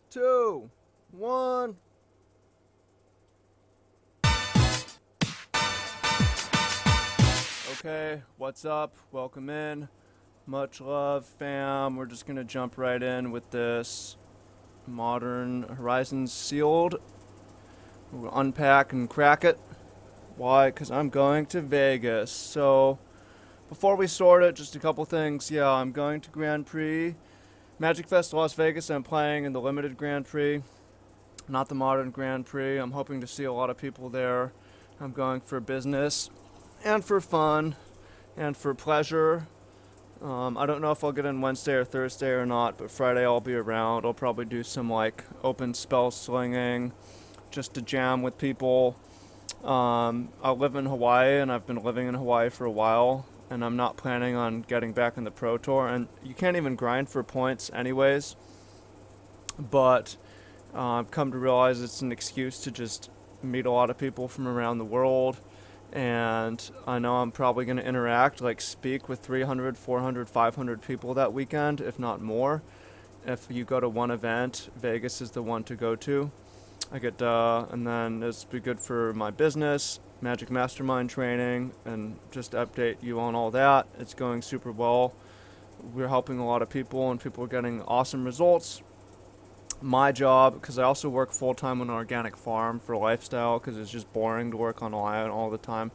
two, one. Okay, what's up? Welcome in. Much love, fam. We're just gonna jump right in with this Modern Horizons sealed. We'll unpack and crack it. Why? Because I'm going to Vegas. So, before we sort it, just a couple things. Yeah, I'm going to Grand Prix. Magic Fest Las Vegas, I'm playing in the limited Grand Prix, not the modern Grand Prix. I'm hoping to see a lot of people there. I'm going for business and for fun and for pleasure. I don't know if I'll get in Wednesday or Thursday or not, but Friday I'll be around. I'll probably do some like open spell slinging just to jam with people. I live in Hawaii and I've been living in Hawaii for a while, and I'm not planning on getting back in the Pro Tour. And you can't even grind for points, anyways. But I've come to realize it's an excuse to just meet a lot of people from around the world. And I know I'm probably going to interact, like speak with 300, 400, 500 people that weekend, if not more. If you go to one event, Vegas is the one to go to. And then this will be good for my business, Magic Mastermind training, and just update you on all that. It's going super well. We're helping a lot of people, and people are getting awesome results. My job, because I also work full-time on an organic farm for lifestyle, because it's just boring to work on land all the time.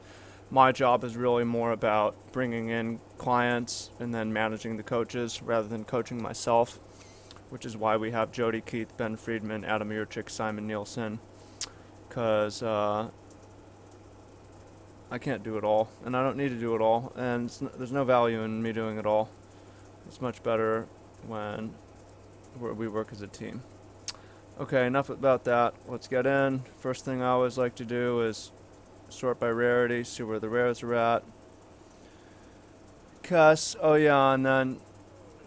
My job is really more about bringing in clients and then managing the coaches rather than coaching myself, which is why we have Jody Keith, Ben Friedman, Adam Yurchik, Simon Nielsen, because I can't do it all, and I don't need to do it all, and there's no value in me doing it all. It's much better when we work as a team. Okay, enough about that. Let's get in. First thing I always like to do is sort by rarity, see where the rares are at. Oh yeah, and then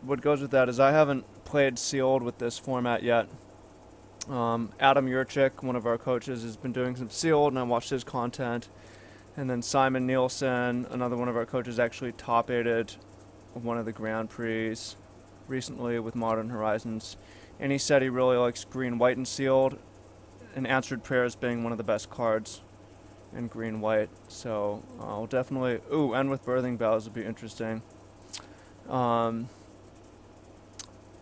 what goes with that is I haven't played sealed with this format yet. Adam Yurchik, one of our coaches, has been doing some sealed, and I watched his content. And then Simon Nielsen, another one of our coaches, actually top-aided one of the Grand Prix recently with Modern Horizons. And he said he really likes green, white, and sealed, and Answered Prayers being one of the best cards in green, white. So I'll definitely... Ooh, and with Birthing Bells would be interesting. And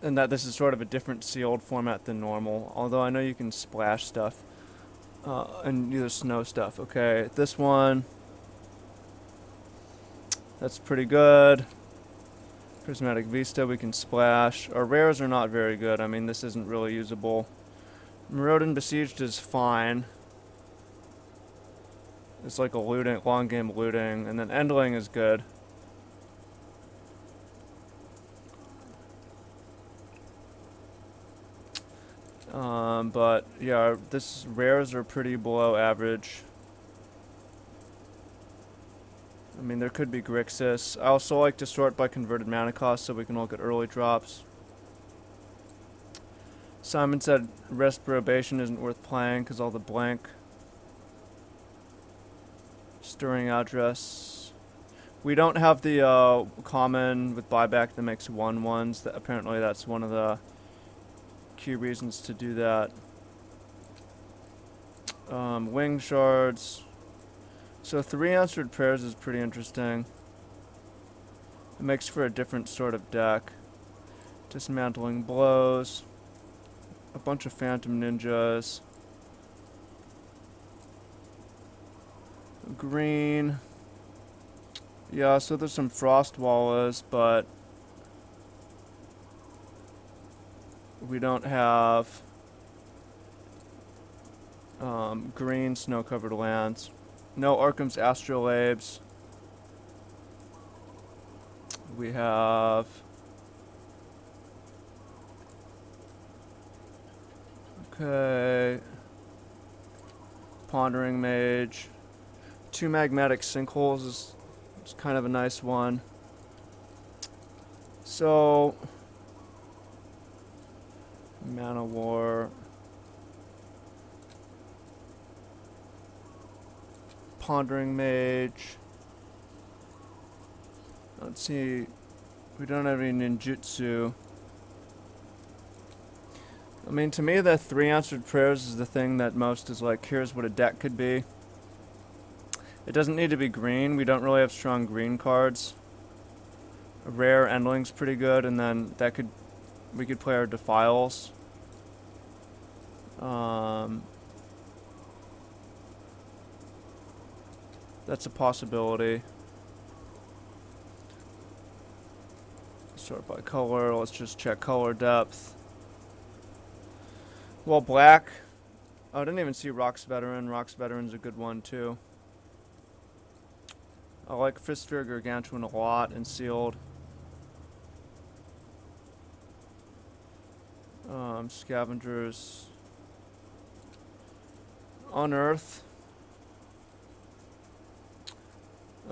that this is sort of a different sealed format than normal, although I know you can splash stuff and either snow stuff. Okay, this one, that's pretty good. Prismatic Vista, we can splash. Our rares are not very good. I mean, this isn't really usable. Maraudin Besieged is fine. It's like a looting, long game looting, and then Endling is good. But yeah, this rares are pretty below average. I mean, there could be Grixis. I also like to sort by converted mana cost so we can look at early drops. Simon said Reprobation isn't worth playing because all the blank. Stirring Address. We don't have the common with buyback that makes 1/1s. Apparently that's one of the key reasons to do that. Wing Shards. So 3 Answered Prayers is pretty interesting. It makes for a different sort of deck. Dismantling Blows. A bunch of Phantom Ninjas. Green. Yeah, so there's some Frost Wallas, but we don't have green snow-covered lands. No Arkham's Astrolabes. We have... Okay. Pondering Mage. 2 Magmatic Sinkholes is kind of a nice one. So... Mana War. Pondering Mage. Let's see. We don't have any ninjutsu. I mean, to me, the 3 answered prayers is the thing that most is like, here's what a deck could be. It doesn't need to be green. We don't really have strong green cards. A rare Endling's pretty good, and then we could play our Defiles. That's a possibility. Sort by color. Let's just check color depth. Well, black. Oh, I didn't even see Rock's Veteran. Rock's Veteran's a good one, too. I like Fistsphere Gargantuan a lot and Sealed. Scavengers. Unearth.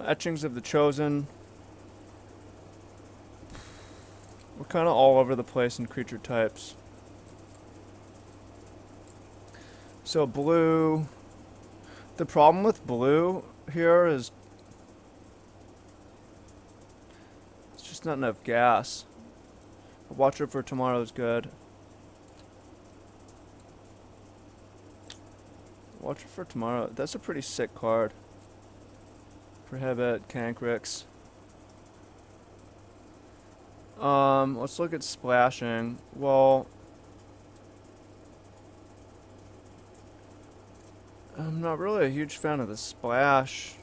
Etchings of the Chosen. We're kind of all over the place in creature types. So blue. The problem with blue here is it's just not enough gas. Watcher for Tomorrow is good. Watcher for Tomorrow. That's a pretty sick card. Prohibit, Cankrix. Let's look at splashing. Well, I'm not really a huge fan of the splash.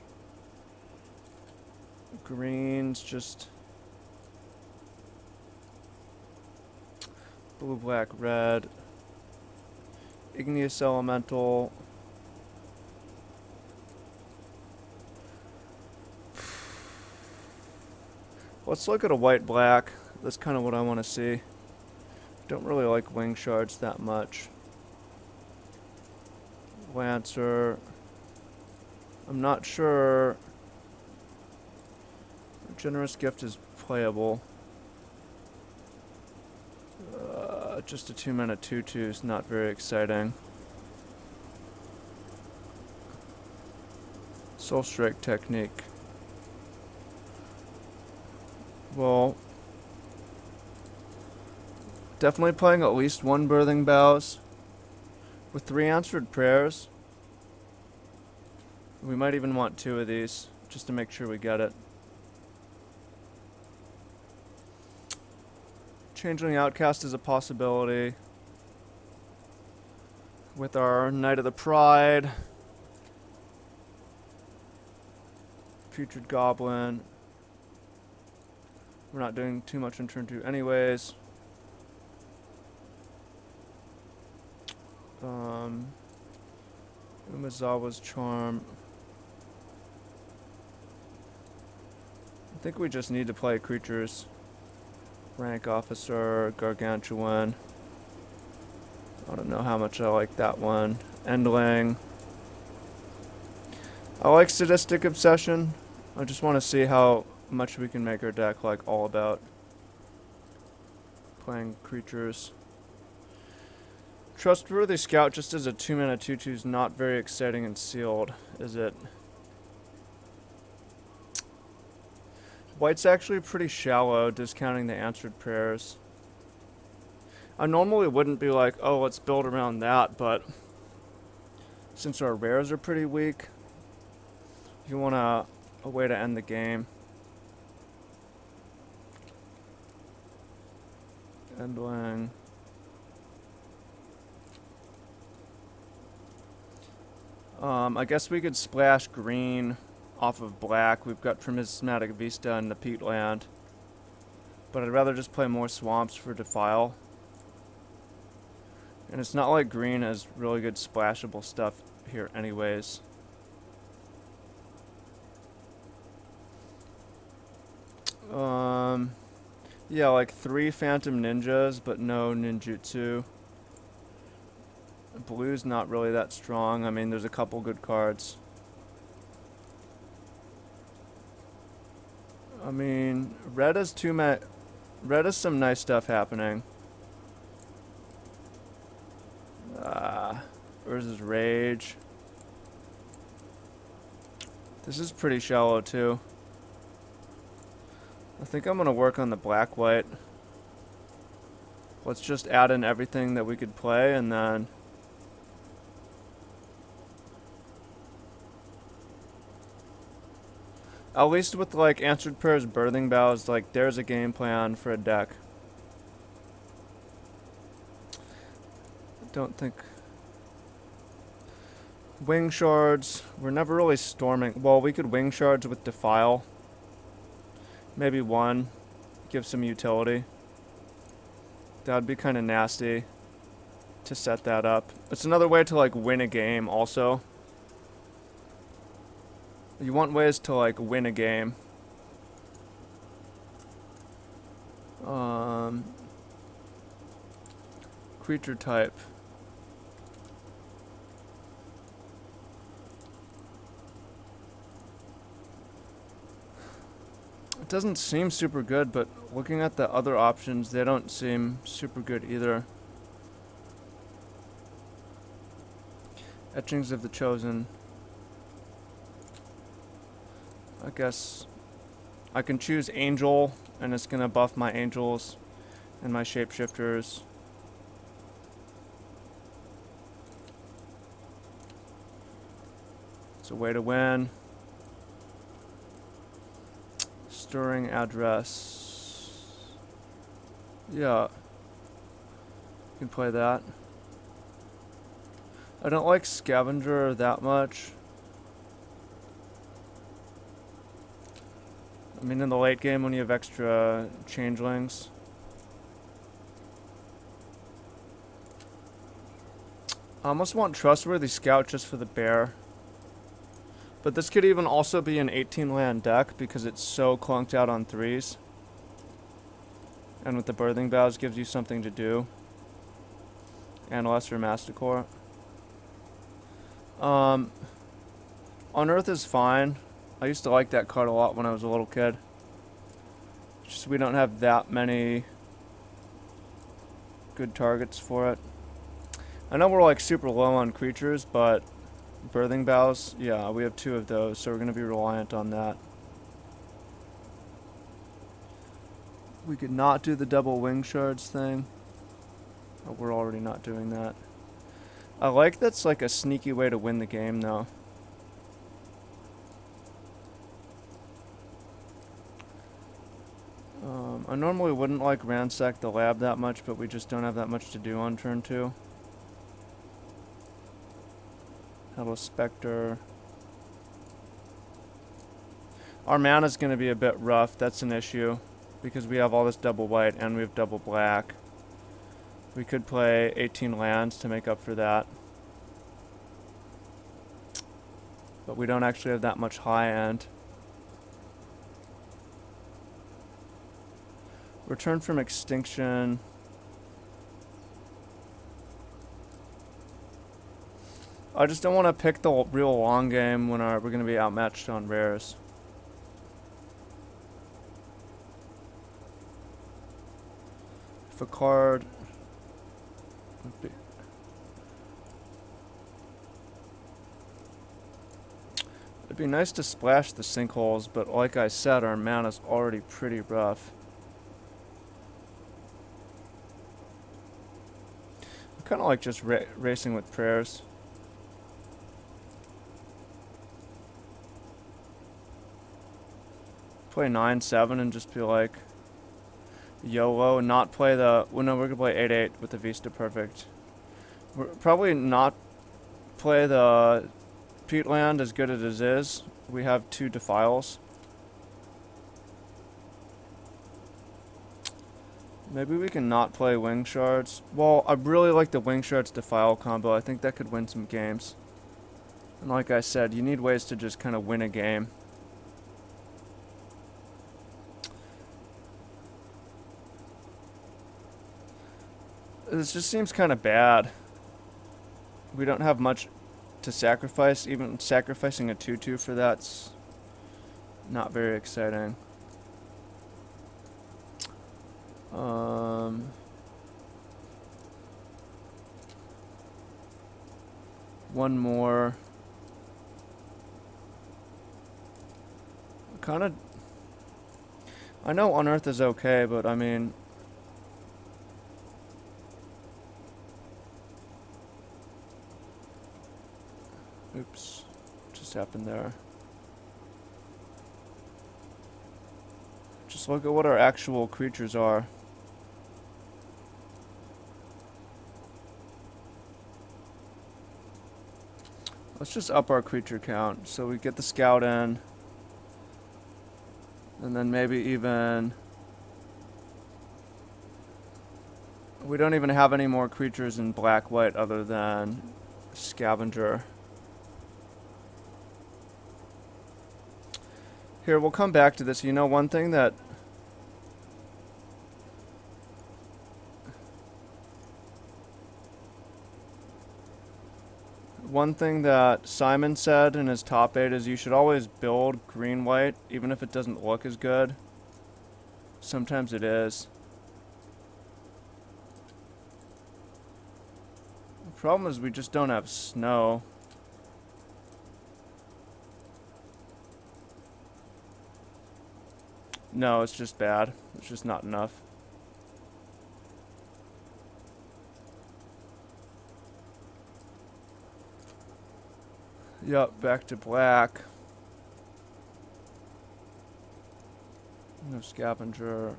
Greens, just blue, black, red. Igneous Elemental. Let's look at a white black. That's kind of what I want to see. Don't really like wing shards that much. Lancer. I'm not sure. Generous Gift is playable. Just a 2-mana 2/2 is not very exciting. Soul Strike Technique. Well, definitely playing at least one Birthing Bows. With 3 answered prayers. We might even want 2 of these, just to make sure we get it. Changeling Outcast is a possibility. With our Knight of the Pride. Putrid Goblin. We're not doing too much in turn 2 anyways. Umezawa's Charm. I think we just need to play creatures. Rank Officer, Gargantuan. I don't know how much I like that one. Endling. I like Sadistic Obsession. I just want to see how much we can make our deck like all about playing creatures. Trustworthy Scout just as a 2-mana 2/2 is not very exciting and sealed, is it? White's actually pretty shallow, discounting the answered prayers. I normally wouldn't be like, oh, let's build around that, but since our rares are pretty weak, if you want a way to end the game. Endling. I guess we could splash green off of black. We've got Prismatic Vista and the Peatland. But I'd rather just play more swamps for Defile. And it's not like green has really good splashable stuff here anyways. Yeah, like 3 Phantom Ninjas, but no Ninjutsu. Blue's not really that strong. I mean, there's a couple good cards. I mean, red has red has some nice stuff happening. Urza's Rage. This is pretty shallow too. I think I'm gonna work on the black-white. Let's just add in everything that we could play, and then at least with like Answered Prayers, Birthing Vows, like there's a game plan for a deck. I don't think Wing Shards, we're never really storming. Well, we could Wing Shards with Defile. Maybe one. Give some utility. That would be kind of nasty to set that up. It's another way to like win a game also. You want ways to like win a game. Creature type. It doesn't seem super good, but looking at the other options, they don't seem super good either. Etchings of the Chosen. I guess I can choose Angel, and it's gonna buff my Angels and my Shapeshifters. It's a way to win. Stirring Address. Yeah. You can play that. I don't like Scavenger that much. I mean, in the late game when you have extra changelings. I almost want Trustworthy Scout just for the bear. But this could even also be an 18 land deck because it's so clunked out on 3s. And with the Birthing Vows gives you something to do. And Lesser Masticore. Unearth is fine. I used to like that card a lot when I was a little kid. It's just we don't have that many good targets for it. I know we're like super low on creatures, but Birthing Vows, yeah, we have 2 of those, so we're going to be reliant on that. We could not do the double Wing Shards thing. Oh, we're already not doing that. I like that's like a sneaky way to win the game, though. I normally wouldn't like Ransack the Lab that much, but we just don't have that much to do on turn 2. Hello, Spectre. Our mana's going to be a bit rough. That's an issue. Because we have all this double white and we have double black. We could play 18 lands to make up for that. But we don't actually have that much high end. Return from Extinction. I just don't want to pick the real long game when we're going to be outmatched on rares. If a card... It'd be nice to splash the sinkholes, but like I said, our mana's already pretty rough. I kind of like just racing with prayers. Play 9-7 and just be like YOLO and not play the... Well, no, we're going to play 8-8 with the Vista Perfect. We're probably not play the Peatland as good as it is. We have 2 Defiles. Maybe we can not play Wing Shards. Well, I really like the Wing Shards Defile combo. I think that could win some games. And like I said, you need ways to just kind of win a game. This just seems kind of bad. We don't have much to sacrifice. Even sacrificing a 2-2 for that's not very exciting. One more. Kind of... I know Unearth is okay, but I mean... Oops. What just happened there? Just look at what our actual creatures are. Let's just up our creature count so we get the scout in. And then maybe even... We don't even have any more creatures in black-white other than Scavenger. Here, we'll come back to this. You know, one thing that... One thing that Simon said in his top 8 is you should always build green-white, even if it doesn't look as good. Sometimes it is. The problem is we just don't have snow. No, it's just bad. It's just not enough. Yup, back to black. No scavenger.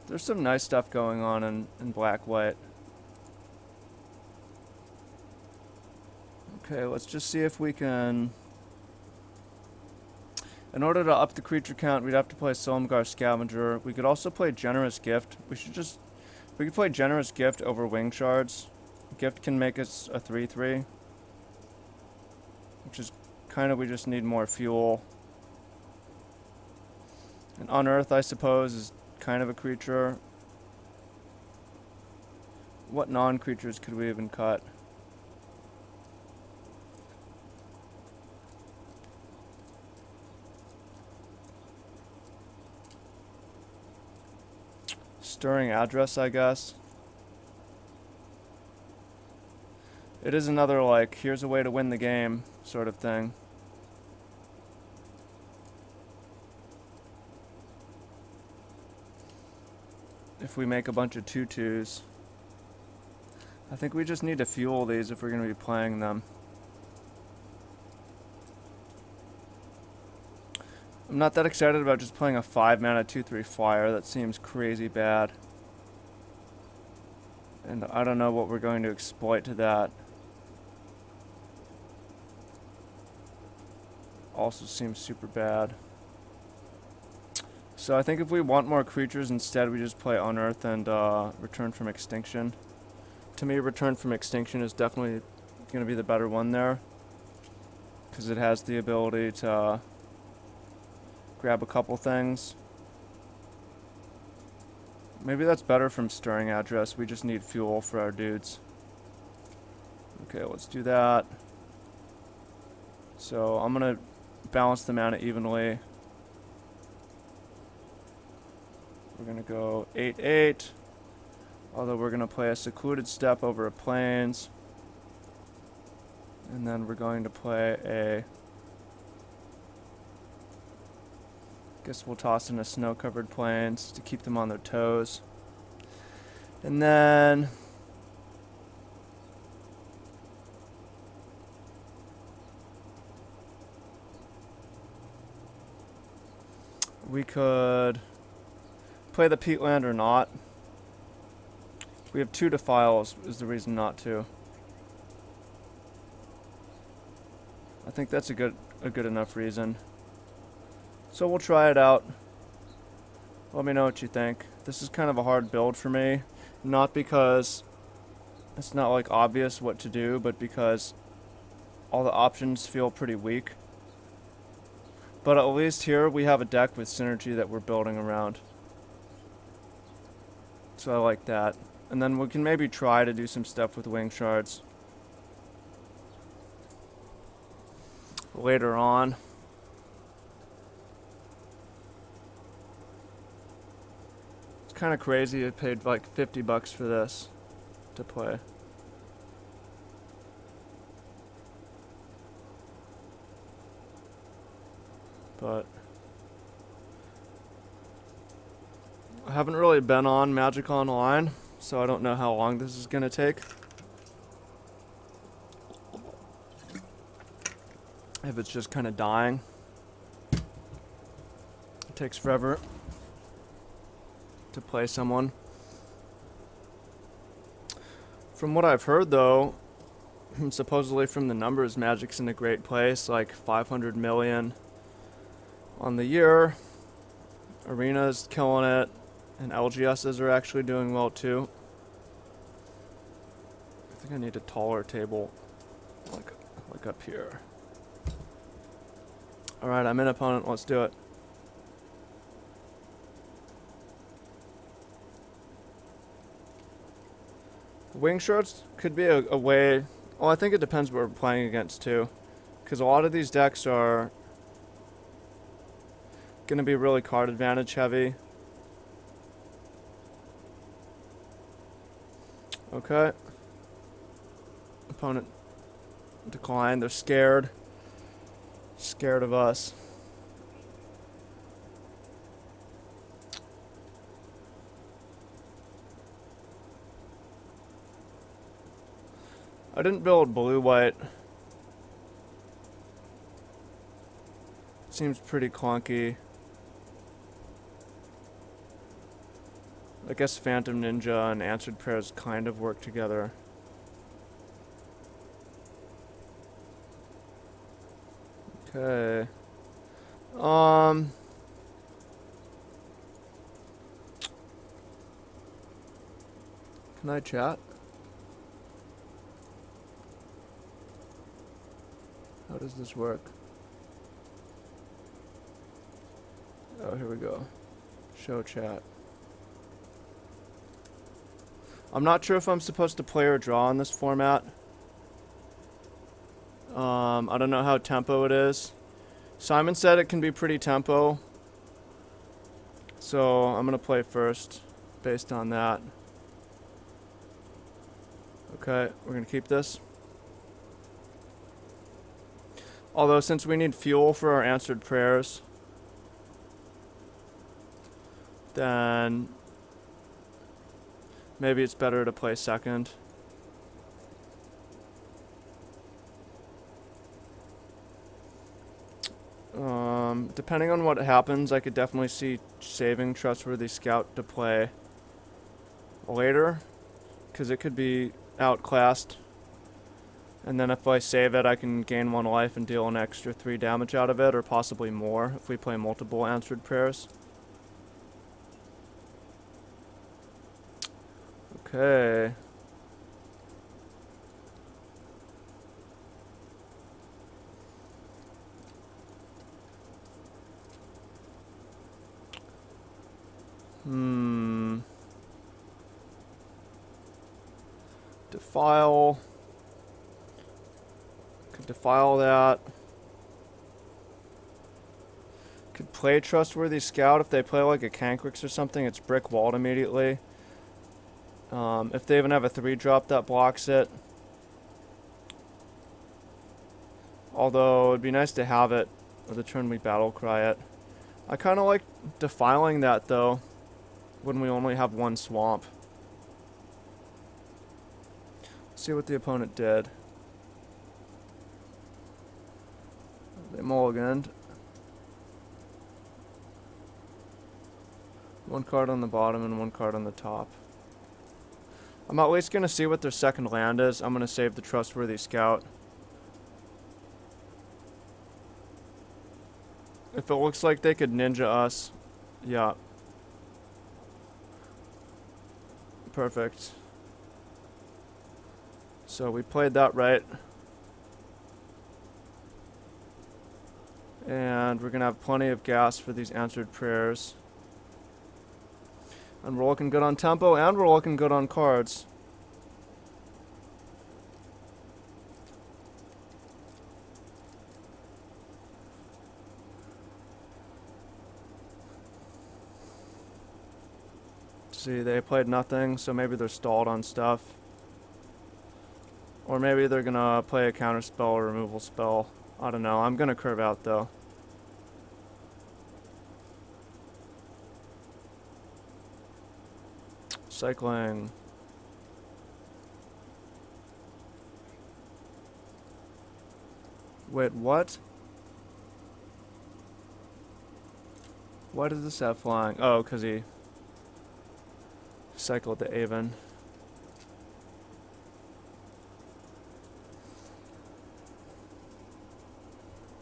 There's some nice stuff going on in black-white. Okay, let's just see if we can... In order to up the creature count, we'd have to play Silumgar Scavenger. We could also play Generous Gift. We could play Generous Gift over Wing Shards. Gift can make us a 3/3. Which is kind of, we just need more fuel. And Unearth, I suppose, is kind of a creature. What non-creatures could we even cut? Stirring Address, I guess. It is another, like, here's a way to win the game sort of thing. If we make a bunch of 2/2s. I think we just need to fuel these if we're going to be playing them. I'm not that excited about just playing a 5-mana 2/3 flyer. That seems crazy bad. And I don't know what we're going to exploit to that. Also seems super bad. So I think if we want more creatures, instead we just play Unearth and Return from Extinction. To me, Return from Extinction is definitely going to be the better one there. Because it has the ability to grab a couple things. Maybe that's better from Stirring Address. We just need fuel for our dudes. Okay, let's do that. So I'm going to balance the mana evenly. We're going to go 8/8. Although we're going to play a Secluded Steppe over a Plains. And then we're going to play a... Guess we'll toss in a Snow-Covered Plains to keep them on their toes. And then... we could play the Peatland or not. We have 2 Defiles is the reason not to. I think that's a good enough reason. So we'll try it out. Let me know what you think. This is kind of a hard build for me. Not because it's not like obvious what to do, but because all the options feel pretty weak. But at least here we have a deck with synergy that we're building around. So I like that. And then we can maybe try to do some stuff with Wing Shards later on. It's kind of crazy. I paid like $50 for this to play. But I haven't really been on Magic Online so I don't know how long this is gonna take. If it's just kind of dying. It takes forever to play someone. From what I've heard though, supposedly from the numbers, Magic's in a great place, like 500 million on the year. Arena's killing it, and LGSs are actually doing well too. I think I need a taller table, like up here. Alright, I'm in opponent, let's do it. Wing shorts could be a way. Well, I think it depends what we're playing against too, because a lot of these decks are gonna be really card advantage heavy. Okay. Opponent declined. They're scared. Scared of us. I didn't build blue-white. Seems pretty clunky. I guess Phantom Ninja and Answered Prayers kind of work together. Okay. Can I chat? How does this work? Oh, here we go. Show chat. I'm not sure if I'm supposed to play or draw in this format. I don't know how tempo it is. Simon said it can be pretty tempo. So I'm gonna play first based on that. Okay, we're gonna keep this. Although since we need fuel for our answered prayers, then maybe it's better to play second. Depending on what happens, I could definitely see saving Trustworthy Scout to play later, because it could be outclassed. And then if I save it, I can gain 1 life and deal an extra 3 damage out of it, or possibly more if we play multiple answered prayers. Okay. Defile. Could defile that. Could play Trustworthy Scout. If they play like a Kankrix or something, it's brick walled immediately. If they even have a 3-drop that blocks it. Although it'd be nice to have it the turn we battle cry it. I kind of like defiling that though, when we only have 1 swamp. Let's see what the opponent did. They mulliganed. 1 card on the bottom and 1 card on the top. I'm at least going to see what their second land is. I'm going to save the Trustworthy Scout. If it looks like they could ninja us, yeah. Perfect. So we played that right. And we're going to have plenty of gas for these answered prayers. And we're looking good on tempo, and we're looking good on cards. See, they played nothing, so maybe they're stalled on stuff. Or maybe they're gonna play a counter spell or removal spell. I don't know. I'm gonna curve out though. Cycling. Wait, what? Why does this have flying? Oh, because he cycled the Avon.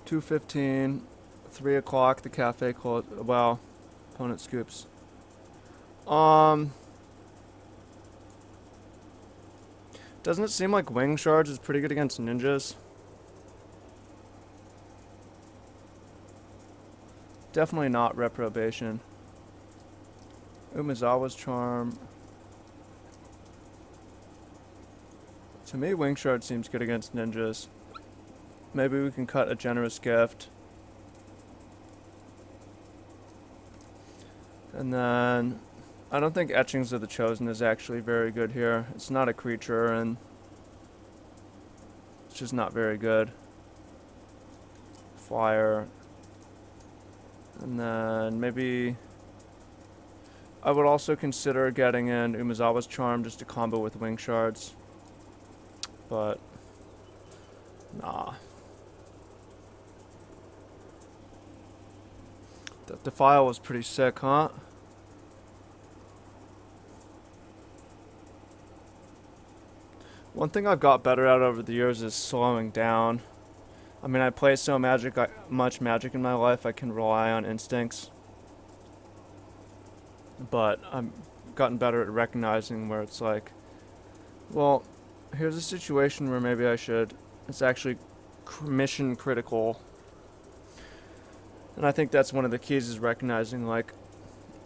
$2.15, 3 o'clock. The cafe closed. Wow, opponent scoops. Doesn't it seem like Wing Charge is pretty good against ninjas? Definitely not Reprobation. Umezawa's Charm. To me, Wing Charge seems good against ninjas. Maybe we can cut a Generous Gift. And then I don't think Etchings of the Chosen is actually very good here. It's not a creature, and it's just not very good. Flyer. And then maybe I would also consider getting in Umezawa's Charm just to combo with Wing Shards. But nah. The Defile was pretty sick, huh? One thing I've got better at over the years is slowing down. I mean, I play so much Magic in my life, I can rely on instincts. But I've gotten better at recognizing where it's like, well, here's a situation where maybe I should. It's actually mission critical. And I think that's one of the keys, is recognizing like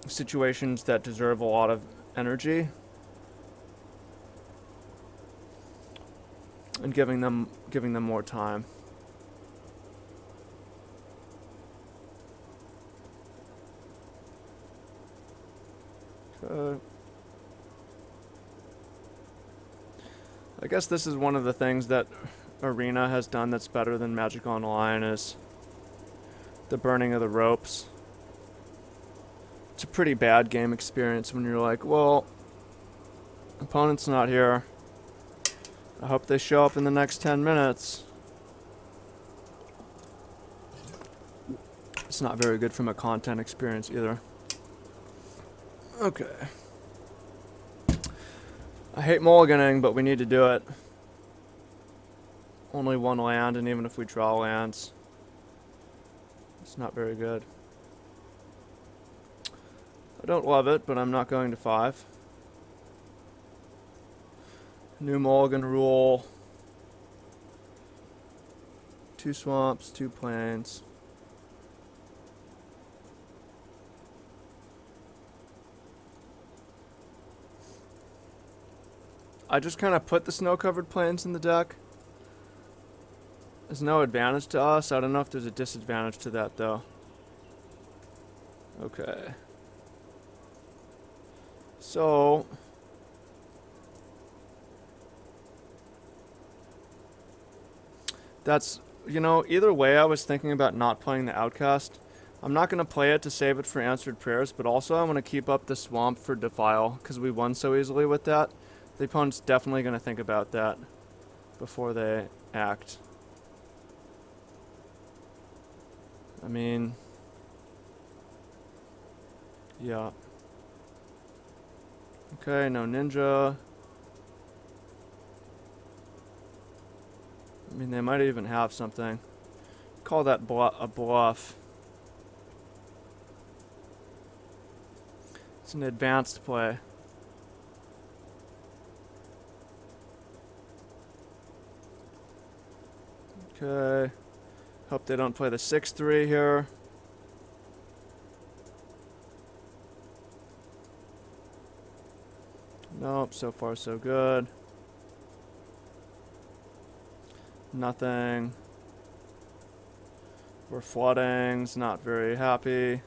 situations that deserve a lot of energy and giving them more time. I guess this is one of the things that Arena has done that's better than Magic Online, is the burning of the ropes. It's a pretty bad game experience when you're like, well, opponent's not here. I hope they show up in the next 10 minutes. It's not very good from a content experience either. Okay. I hate mulliganing, but we need to do it. Only one land, and even if we draw lands, it's not very good. I don't love it, but I'm not going to 5. New mulligan rule. 2 swamps, 2 plains. I just kind of put the snow-covered plains in the deck. There's no advantage to us. I don't know if there's a disadvantage to that, though. Okay. So that's, either way I was thinking about not playing the Outcast. I'm not going to play it to save it for Answered Prayers, but also I want to keep up the Swamp for Defile, because we won so easily with that. The opponent's definitely going to think about that before they act. I mean, yeah. Okay, no ninja. I mean, they might even have something. Call that a bluff. It's an advanced play. Okay. Hope they don't play the 6-3 here. Nope, so far so good. Nothing. We're flooding, it's not very happy.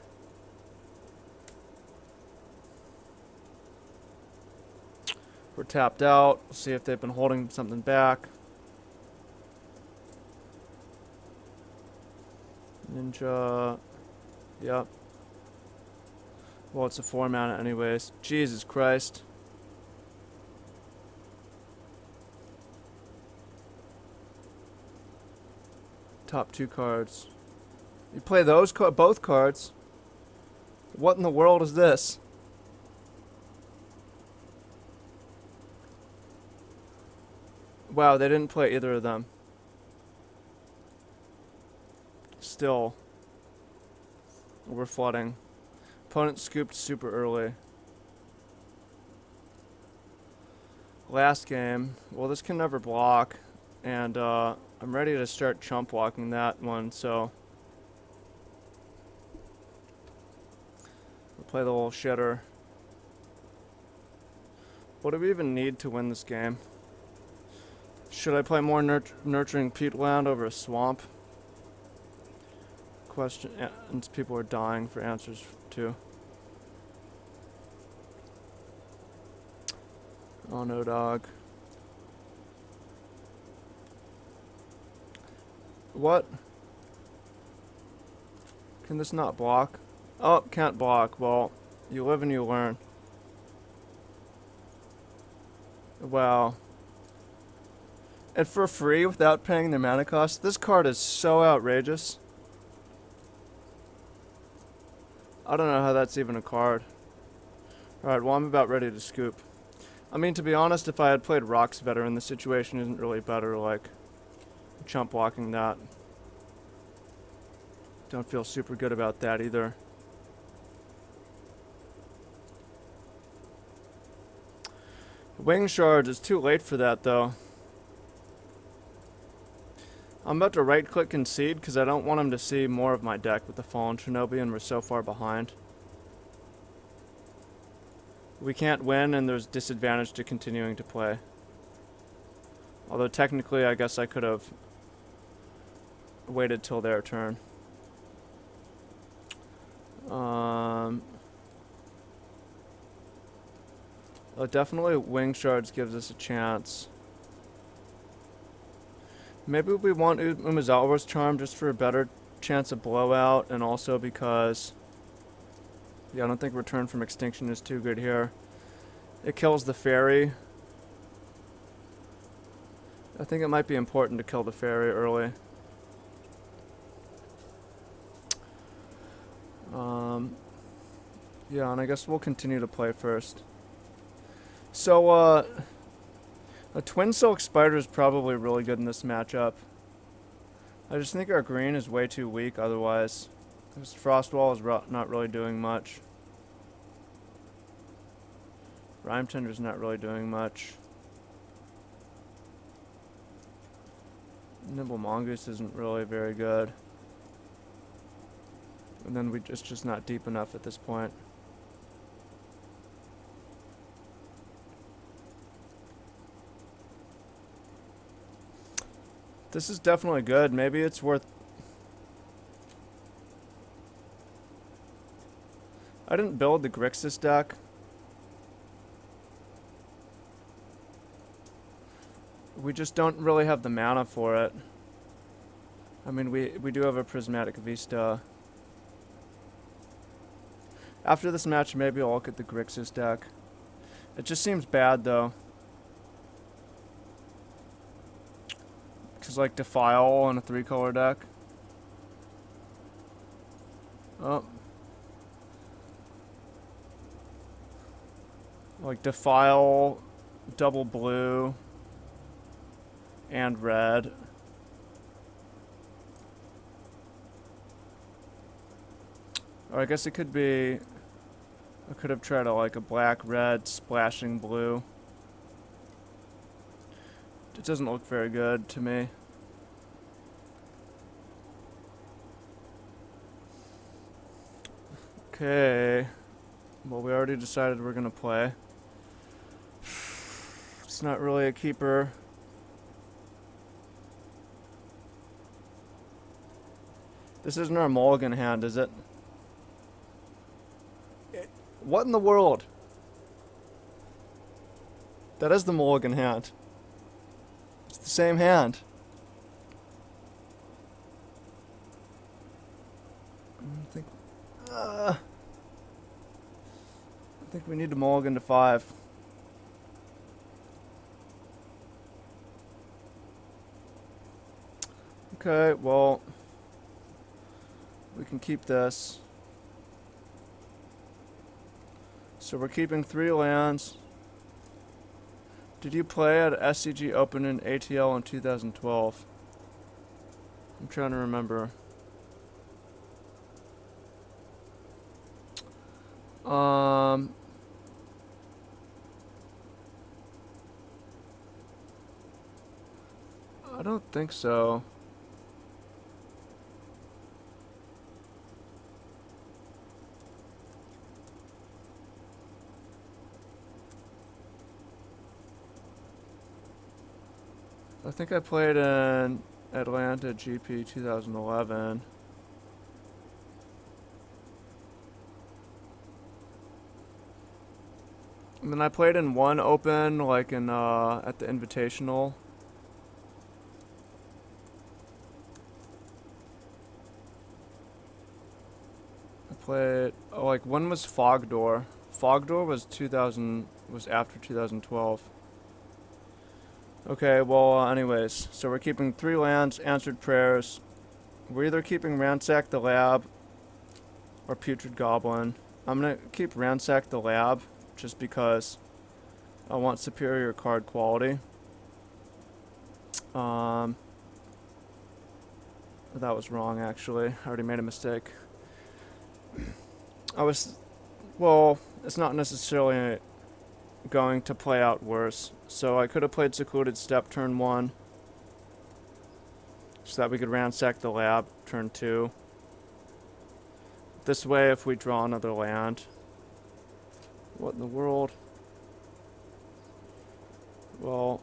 We're tapped out. We'll see if they've been holding something back. Ninja. Yep. Well, it's a 4 mana anyways. Jesus Christ. Top 2 cards. You play those both cards. What in the world is this? Wow, they didn't play either of them. Still. We're flooding. Opponent scooped super early. Last game. Well, this can never block. And I'm ready to start chump walking that one, so we'll play the little shitter. What do we even need to win this game? Should I play more nurturing peatland over a swamp? Question, and people are dying for answers too. Oh no, dog. What? Can this not block? Oh, can't block. Well, you live and you learn. Wow. And for free without paying the mana cost? This card is so outrageous. I don't know how that's even a card. Alright, well I'm about ready to scoop. I mean, to be honest, if I had played Rocks Veteran, the situation isn't really better, like chump blocking that. Don't feel super good about that either. Wing Shards is too late for that though. I'm about to right click concede because I don't want him to see more of my deck with the Fallen Shinobi and we're so far behind. We can't win and there's disadvantage to continuing to play. Although technically I guess I could have waited till their turn. Definitely Wing Shards gives us a chance. Maybe we want Umezawa's Charm just for a better chance of blowout, and also because, yeah, I don't think Return from Extinction is too good here. It kills the fairy. I think it might be important to kill the fairy early. Yeah, and I guess we'll continue to play first. So, a Twin Silk Spider is probably really good in this matchup. I just think our green is way too weak otherwise. This Frostwall is not really doing much. Rime Tender's not really doing much. Nimble Mongoose isn't really very good. And then it's just not deep enough at this point. This is definitely good. Maybe it's worth... I didn't build the Grixis deck. We just don't really have the mana for it. I mean, we do have a Prismatic Vista. After this match, maybe I'll look at the Grixis deck. It just seems bad, though. Because, like, Defile on a 3-color deck. Oh. Like, Defile, double blue, and red. Or I guess it could be... I could have tried like a black, red, splashing blue. It doesn't look very good to me. Okay. Well, we already decided we're gonna play. It's not really a keeper. This isn't our mulligan hand, is it? What in the world? That is the mulligan hand. It's the same hand. I think we need to mulligan to 5. Okay, well, we can keep this. So we're keeping 3 lands. Did you play at SCG Open in ATL in 2012? I'm trying to remember. I don't think so. I think I played in Atlanta GP 2011. And then I played in one open, like in at the Invitational. I played like one was Fogdoor. Fogdoor was after 2012. Okay, well, anyways, so we're keeping 3 lands, answered prayers. We're either keeping Ransack the Lab or Putrid Goblin. I'm gonna keep Ransack the Lab just because I want superior card quality. That was wrong, actually. I already made a mistake. Well, it's not necessarily going to play out worse. So I could have played Secluded Step turn 1, so that we could Ransack the Lab turn 2. This way, if we draw another land. What in the world? Well,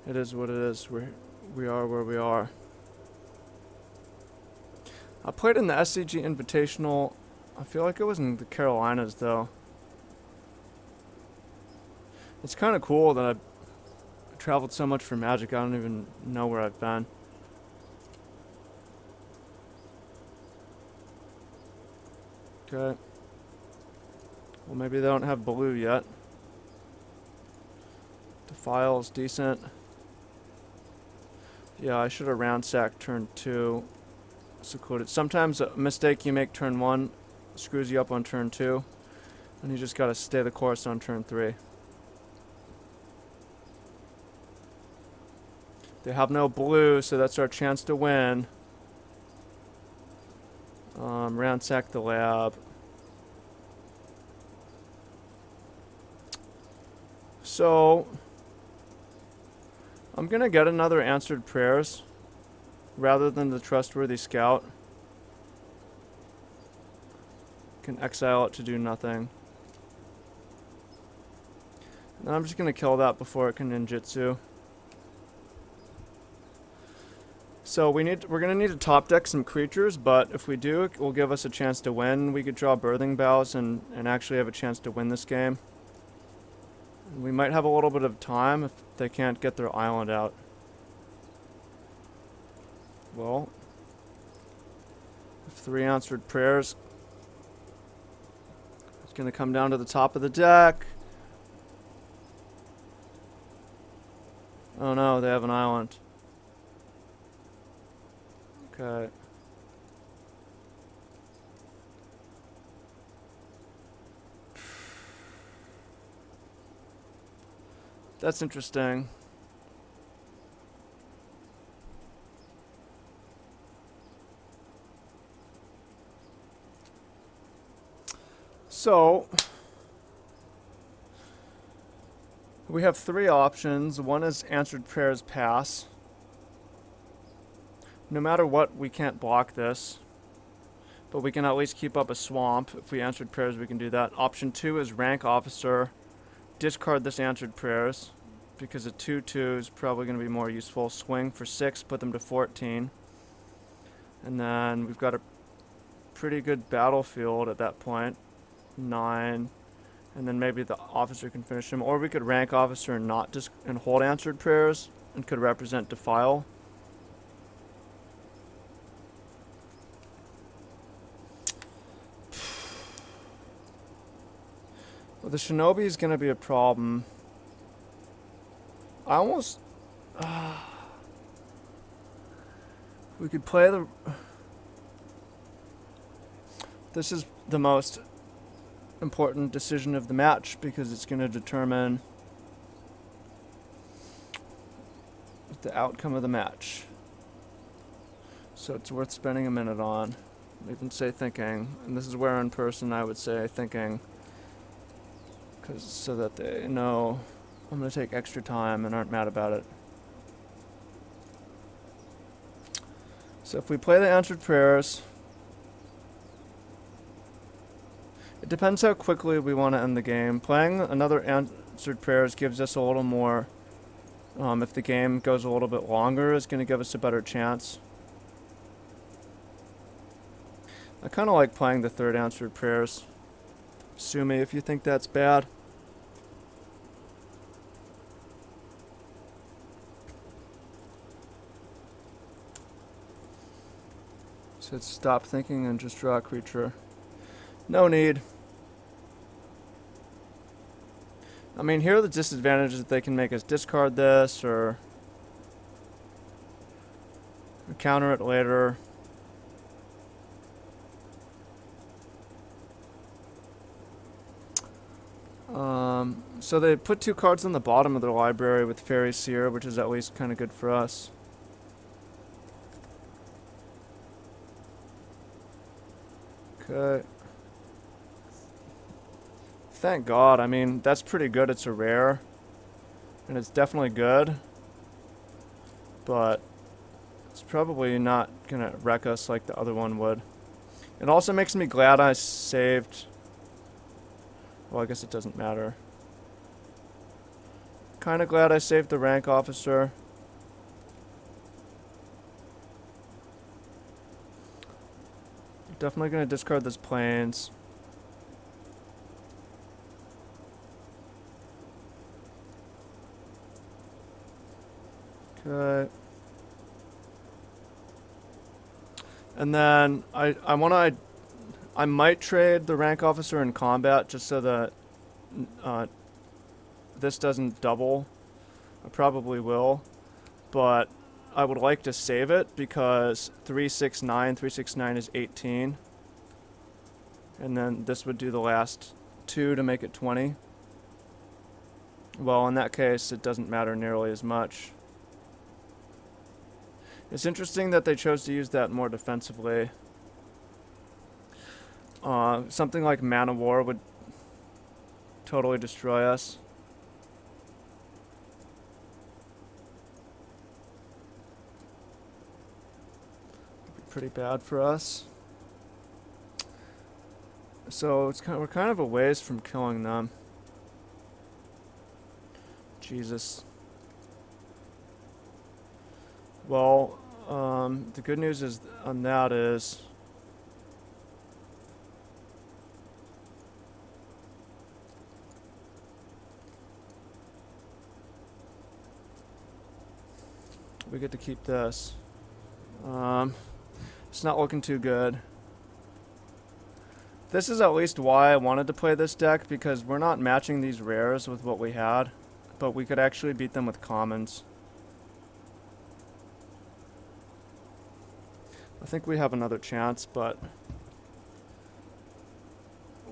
it is what it is. We are where we are. I played in the SCG Invitational. I feel like it was in the Carolinas, though. It's kind of cool that I traveled so much for Magic. I don't even know where I've been. Okay. Well, maybe they don't have blue yet. Defile is decent. Yeah, I should have Ransacked turn 2. Secluded. Sometimes a mistake you make turn 1 screws you up on turn 2. And you just gotta stay the course on turn 3. They have no blue, so that's our chance to win. Ransack the Lab. So, I'm gonna get another Answered Prayers rather than the Trustworthy Scout. Can exile it to do nothing. And I'm just gonna kill that before it can ninjutsu. So we're gonna need to top deck some creatures, but if we do, it will give us a chance to win. We could draw Birthing Bows and actually have a chance to win this game. We might have a little bit of time if they can't get their island out. Well, 3 Answered Prayers. It's gonna come down to the top of the deck. Oh no, they have an island. Okay. That's interesting. So, we have 3 options. One is Answered Prayers Pass. No matter what, we can't block this. But we can at least keep up a swamp. If we Answered Prayers, we can do that. Option 2 is Rank Officer. Discard this Answered Prayers, because a 2/2 is probably going to be more useful. Swing for 6, put them to 14. And then we've got a pretty good battlefield at that point. 9. And then maybe the officer can finish him. Or we could Rank Officer and not and hold Answered Prayers and could represent Defile. Well, the Shinobi is going to be a problem. I almost... We could play the... This is the most important decision of the match because it's going to determine the outcome of the match. So it's worth spending a minute on. Even say thinking, and this is where in person I would say thinking, so that they know I'm going to take extra time and aren't mad about it. So if we play the answered prayers, it depends how quickly we want to end the game. Playing another answered prayers gives us a little more. If the game goes a little bit longer, it's going to give us a better chance. I kind of like playing the third answered prayers. Sue me if you think that's bad. So let's stop thinking and just draw a creature. No need. I mean, here are the disadvantages that they can make us discard this or counter it later. So they put 2 cards on the bottom of their library with Fairy Seer, which is at least kind of good for us. Okay. Thank God. I mean, that's pretty good. It's a rare. And it's definitely good. But it's probably not going to wreck us like the other one would. It also makes me glad I saved... Well, I guess it doesn't matter. Kind of glad I saved the rank officer. Definitely going to discard this plains. Okay. And then I might trade the rank officer in combat just so that this doesn't double. I probably will, but I would like to save it because 369 is 18. And then this would do the last 2 to make it 20. Well, in that case, it doesn't matter nearly as much. It's interesting that they chose to use that more defensively. Something like Man of War would totally destroy us. It'd be pretty bad for us. So we're kind of a ways from killing them. Jesus. Well, the good news is on that is we get to keep this. It's not looking too good. This is at least why I wanted to play this deck, because we're not matching these rares with what we had, but we could actually beat them with commons. I think we have another chance, but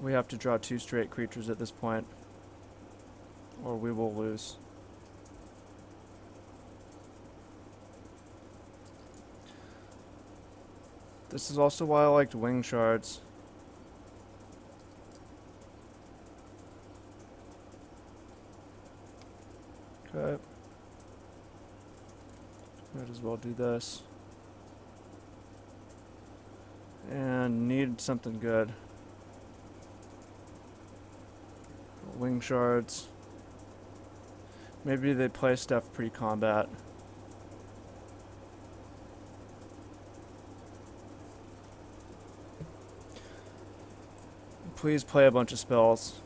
we have to draw 2 straight creatures at this point, or we will lose. This is also why I liked Wing Shards. Okay. Might as well do this. And need something good. Wing Shards. Maybe they play stuff pre-combat. Please play a bunch of spells.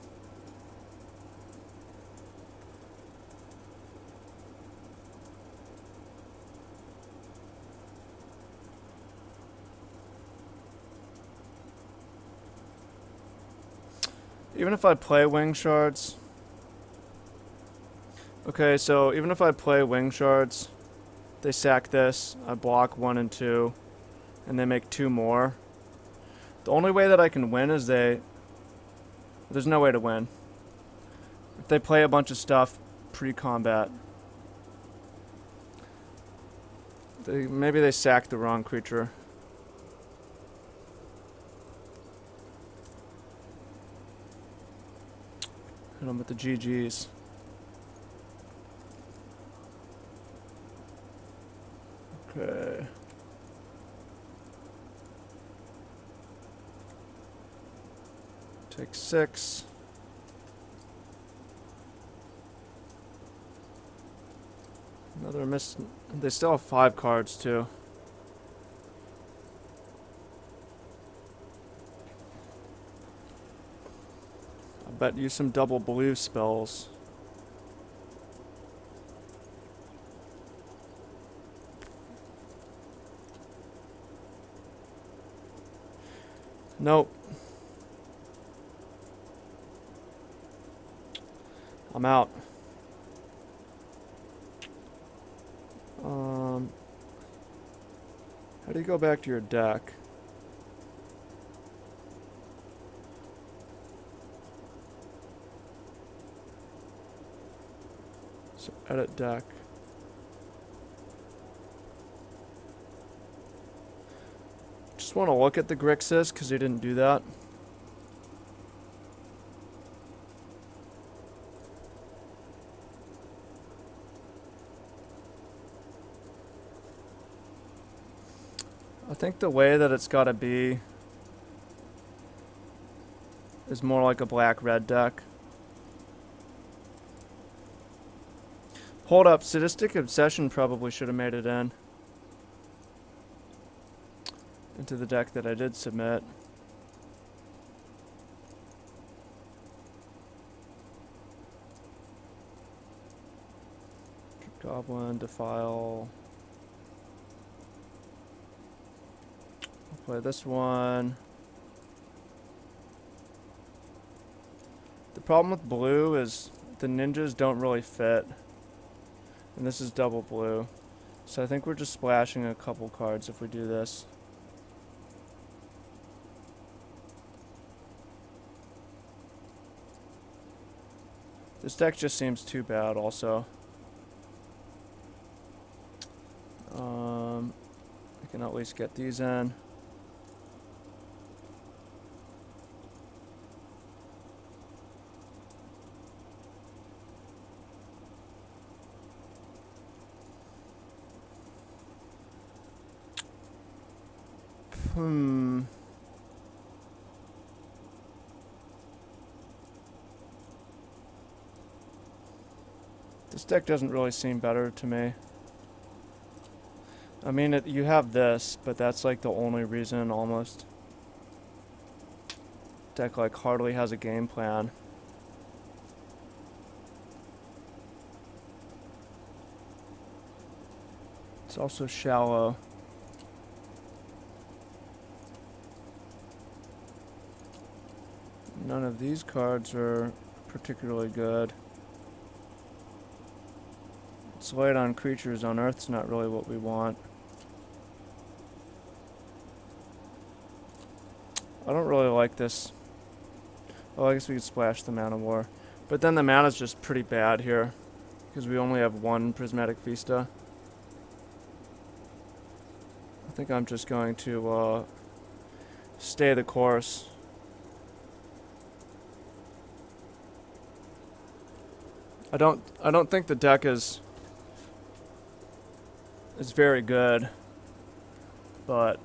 Even if I play Wing Shards... Okay, so even if I play Wing Shards, They sack this, I block 1 and 2, and they make 2 more. The only way that I can win is there's no way to win. If they play a bunch of stuff pre-combat. Maybe they sacked the wrong creature. Hit them with the GGs. Okay. Take 6. Another miss. They still have 5 cards too. I bet use some double blue spells. Nope. I'm out. How do you go back to your deck? So edit deck. Just want to look at the Grixis because he didn't do that. I think the way that it's got to be is more like a black-red deck. Hold up, Sadistic Obsession probably should have made it into the deck that I did submit. Goblin, Defile. I'll play this one. The problem with blue is the ninjas don't really fit. And this is double blue. So I think we're just splashing a couple cards if we do this. This deck just seems too bad also. I can at least get these in. This deck doesn't really seem better to me. I mean, you have this, but that's like the only reason almost. Deck like hardly has a game plan. It's also shallow. None of these cards are particularly good. It's light on creatures on Earth's not really what we want. I don't really like this. Oh, I guess we could splash the Mana War. But then the mana's just pretty bad here. Because we only have 1 Prismatic Vista. I think I'm just going to stay the course. I don't think the deck is very good, but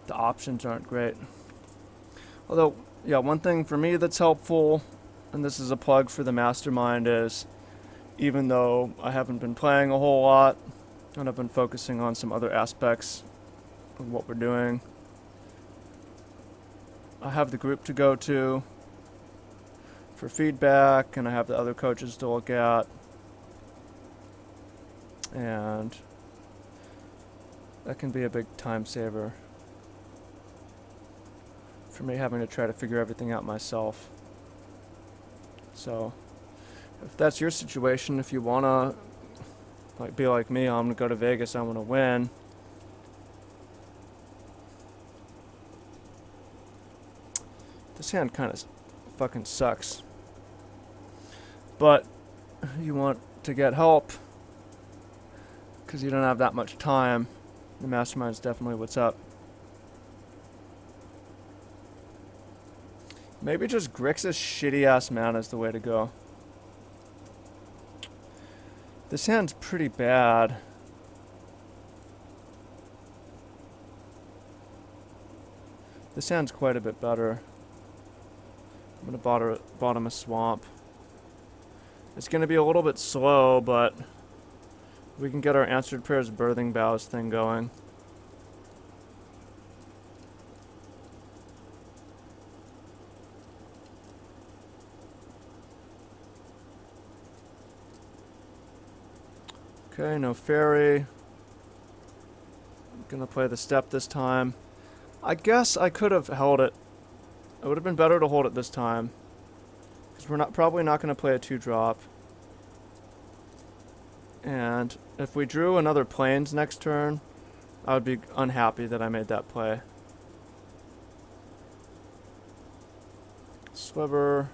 the options aren't great. Although, yeah, one thing for me that's helpful, and this is a plug for the Mastermind, is even though I haven't been playing a whole lot, and I've been focusing on some other aspects of what we're doing, I have the group to go to for feedback, and I have the other coaches to look at. And that can be a big time saver for me, having to try to figure everything out myself. So if that's your situation, if you want to Like, be like me, I'm gonna go to Vegas, I wanna win. This hand kind of fucking sucks. But you want to get help because you don't have that much time. The mastermind is definitely what's up. Maybe just Grixis shitty ass mana is the way to go. This hand's pretty bad. This hand's quite a bit better. I'm gonna bottom a swamp. It's gonna be a little bit slow, but we can get our Answered Prayers Birthing Boughs thing going. Okay, no fairy. I'm gonna play the step this time. I guess I could have held it. It would have been better to hold it this time. Because we're probably not gonna play a 2-drop. And if we drew another plains next turn, I would be unhappy that I made that play. Sliver.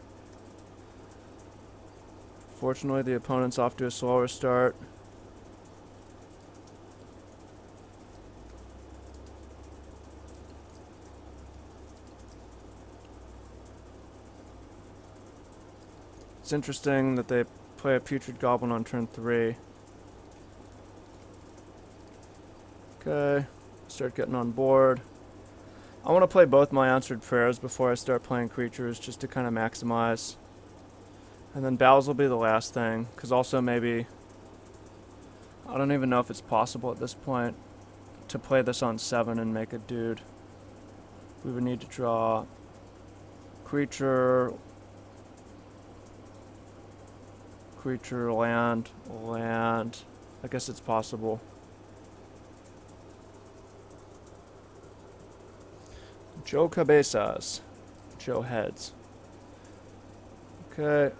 Fortunately, the opponent's off to a slower start. It's interesting that they play a Putrid Goblin on turn 3. Okay, start getting on board. I want to play both my Answered Prayers before I start playing creatures, just to kind of maximize. And then Boughs will be the last thing, because also maybe... I don't even know if it's possible at this point to play this on 7 and make a dude. We would need to draw creature, land. I guess it's possible. Joe Cabezas. Joe Heads. Okay.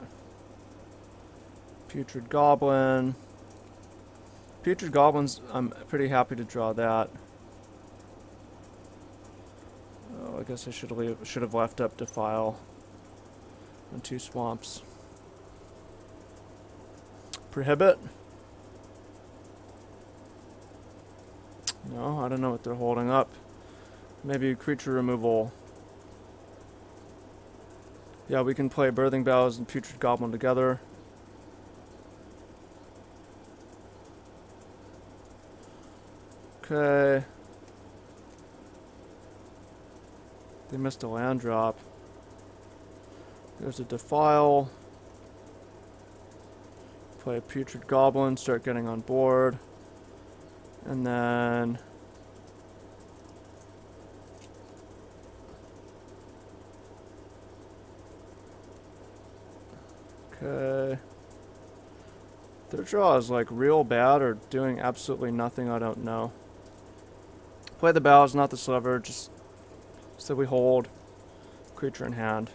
Putrid Goblin. Putrid Goblins, I'm pretty happy to draw that. Oh, I guess I should have left up Defile and 2 swamps. Prohibit? No, I don't know what they're holding up. Maybe creature removal. Yeah, we can play Birthing Boughs and Putrid Goblin together. Okay. They missed a land drop. There's a Defile. Play a Putrid Goblin, start getting on board. And then... Okay. Their draw is like real bad or doing absolutely nothing, I don't know. Play the Boughs, not the Sliver, just so we hold creature in hand.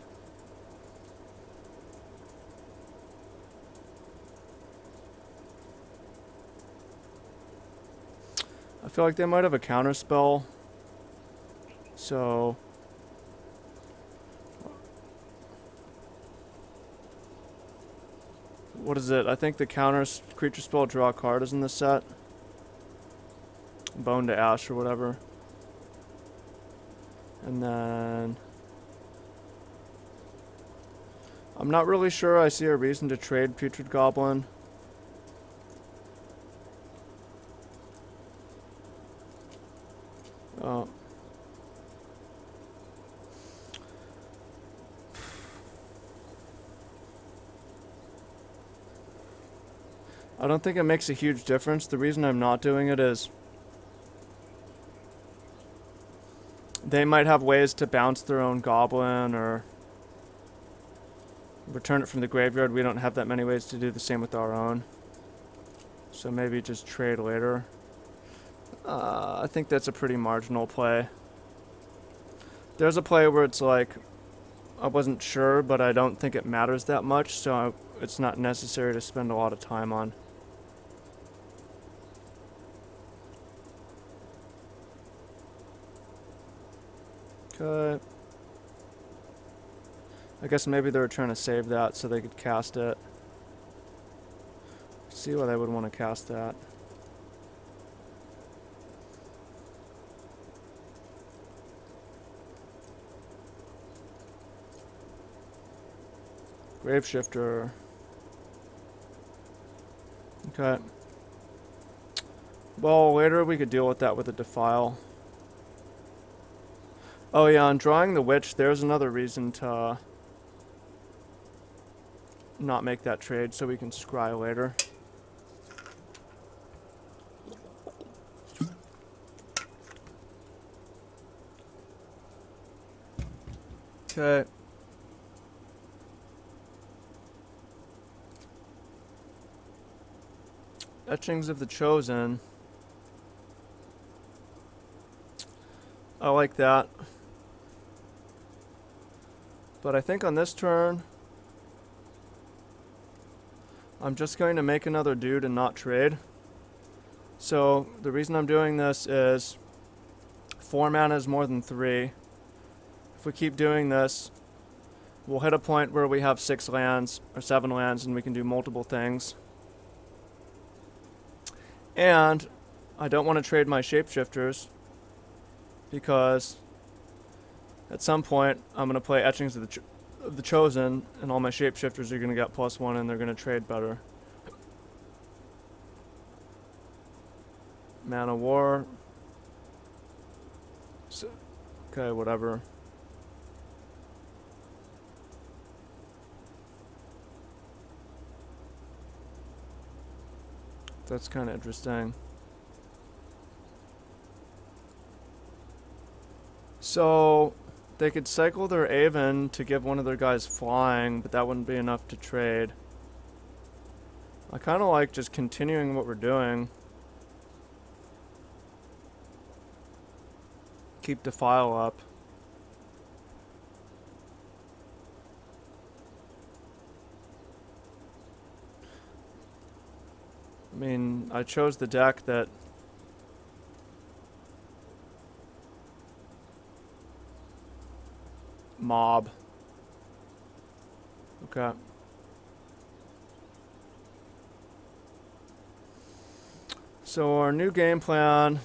I feel like they might have a counter spell. So what is it? I think the counter creature spell draw a card is in the set. Bone to Ash or whatever. And then I'm not really sure I see a reason to trade Putrid Goblin. Oh. I don't think it makes a huge difference. The reason I'm not doing it is they might have ways to bounce their own goblin or return it from the graveyard. We don't have that many ways to do the same with our own. So maybe just trade later. I think that's a pretty marginal play. There's a play where it's like, I wasn't sure, but I don't think it matters that much, so it's not necessary to spend a lot of time on. Okay. I guess maybe they were trying to save that so they could cast it. See why they would want to cast that. Graveshifter. Okay. Well, later we could deal with that with a Defile. Oh yeah, on drawing the Witch, there's another reason to not make that trade so we can scry later. Okay. Etchings of the Chosen. I like that. But I think on this turn, I'm just going to make another dude and not trade. So the reason I'm doing this is 4 mana is more than 3. If we keep doing this, we'll hit a point where we have 6 lands or 7 lands and we can do multiple things. And I don't want to trade my shapeshifters because at some point I'm going to play Etchings of the Chosen and all my shapeshifters are going to get +1 and they're going to trade better. Mana War. So, okay, whatever. That's kind of interesting. So they could cycle their Aven to give one of their guys flying, but that wouldn't be enough to trade. I kind of like just continuing what we're doing. Keep Defile up. I mean, I chose the deck that mob. Okay. So our new game plan.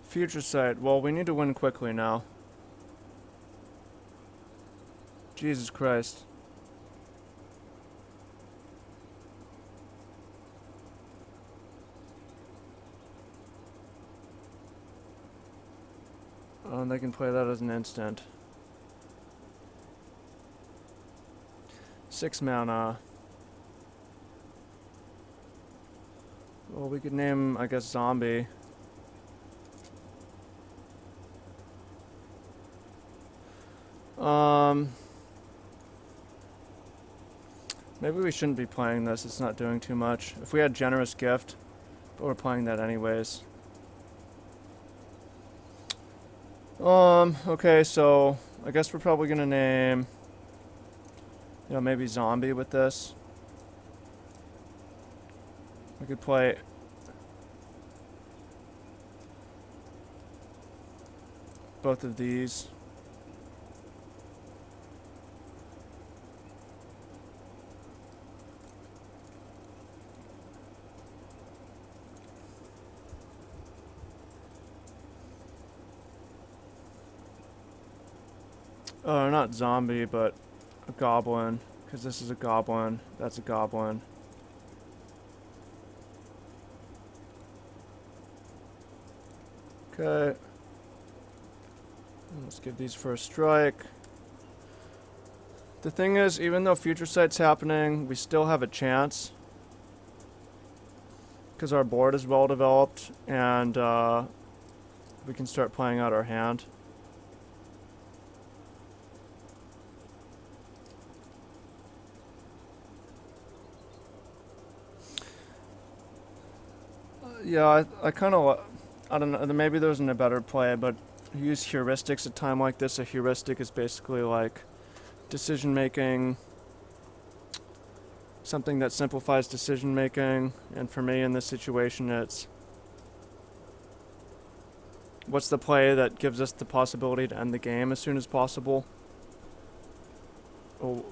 Future Sight. Well, we need to win quickly now. Jesus Christ. Oh, and they can play that as an instant. 6 mana. Well, we could name, I guess, Zombie. Maybe we shouldn't be playing this. It's not doing too much. If we had Generous Gift, but we're playing that anyways. Okay, so I guess we're probably gonna name, maybe Zombie with this. We could play both of these. Not Zombie, but a Goblin, because this is a Goblin, that's a Goblin. Okay. Let's give these first strike. The thing is, even though Future Sight's happening, we still have a chance. Because our board is well developed, and we can start playing out our hand. Yeah, I kind of, I don't know, maybe there wasn't a better play, but use heuristics at a time like this. A heuristic is basically like decision making something that simplifies decision making, and for me in this situation it's what's the play that gives us the possibility to end the game as soon as possible? Or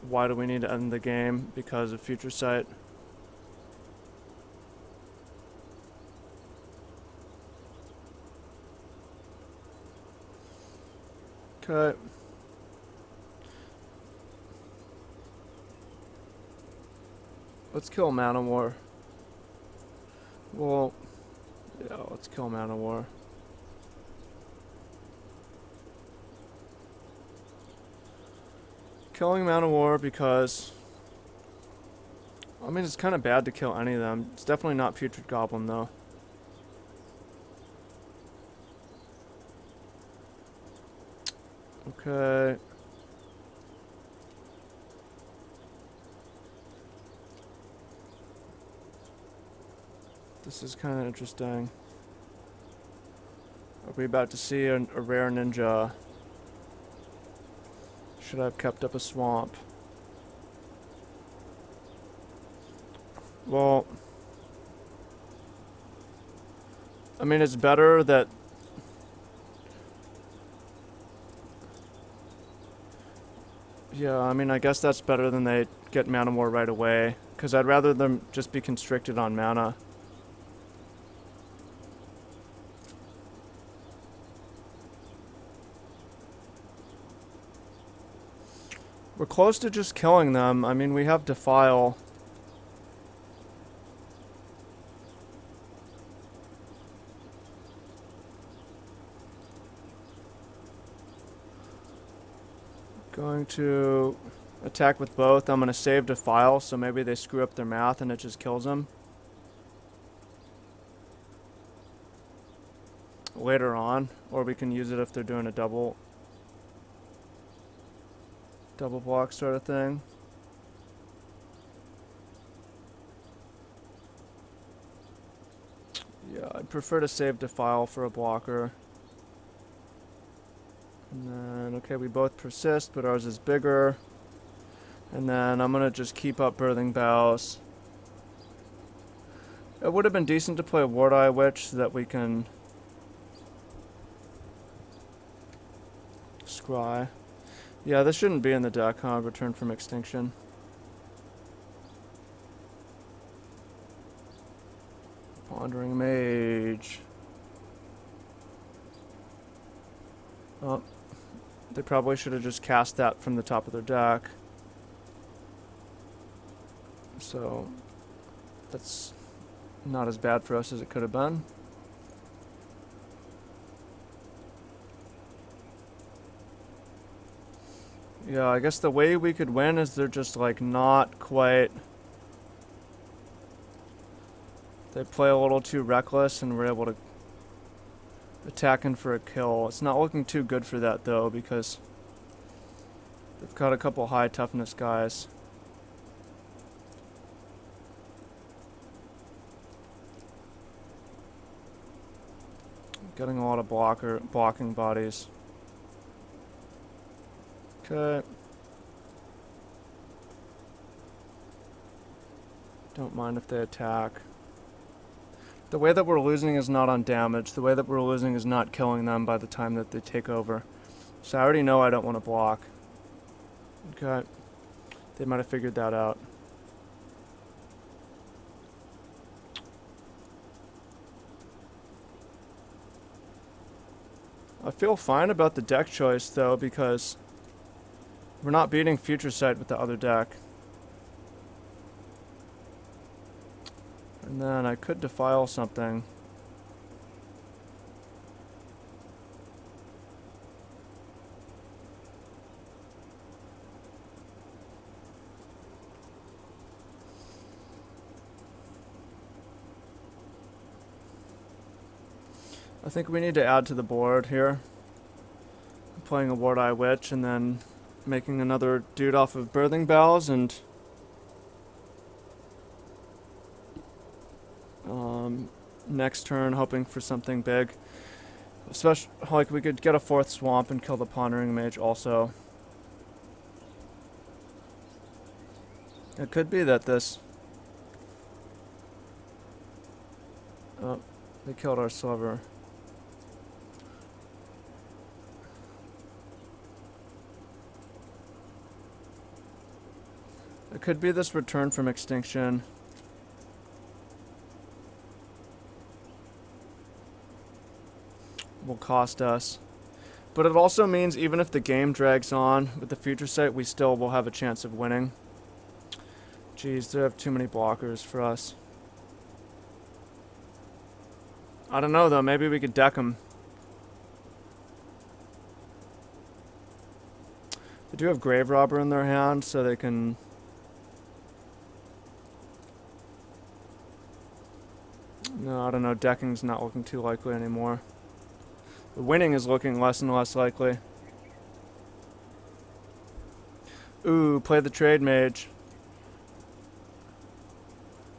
why do we need to end the game? Because of future sight. Okay. Let's kill Manowar. Well, yeah, let's kill Manowar. Killing Manowar because, I mean, it's kind of bad to kill any of them. It's definitely not Putrid Goblin though. Okay. This is kind of interesting. Are we about to see a rare ninja? Should I have kept up a swamp? Well, I mean, it's better that... Yeah, I mean, I guess that's better than they get Manowar right away. Because I'd rather them just be constricted on mana. We're close to just killing them. I mean, we have Defile. Going to attack with both. I'm going to save Defile, so maybe they screw up their math and it just kills them. Later on. Or we can use it if they're doing a double block sort of thing. Yeah, I'd prefer to save Defile for a blocker. And then, okay, we both persist, but ours is bigger. And then I'm gonna just keep up Birthing Boughs. It would have been decent to play a Ward-Eye Witch so that we can scry. Yeah, this shouldn't be in the deck, huh? Return from Extinction. Wandering Mage. Oh, they probably should have just cast that from the top of their deck. So, that's not as bad for us as it could have been. Yeah, I guess the way we could win is they're just like not quite... They play a little too reckless and we're able to attack in for a kill. It's not looking too good for that though because they've got a couple high toughness guys. Getting a lot of blocking bodies. Okay. Don't mind if they attack. The way that we're losing is not on damage. The way that we're losing is not killing them by the time that they take over. So I already know I don't want to block. Okay. They might have figured that out. I feel fine about the deck choice though because we're not beating Future Sight with the other deck. And then I could Defile something. I think we need to add to the board here. I'm playing a Ward-Eye Witch and then making another dude off of Birthing Boughs and next turn hoping for something big. Especially like we could get a fourth swamp and kill the Pondering Mage also. It could be that this... Oh, they killed our sliver. It could be this return from extinction. Will cost us. But it also means even if the game drags on with the future sight, we still will have a chance of winning. Jeez, they have too many blockers for us. I don't know though, maybe we could deck them. They do have Grave Robber in their hand, so they can... No, I don't know, decking's not looking too likely anymore. The winning is looking less and less likely. Ooh, play the Trade Mage.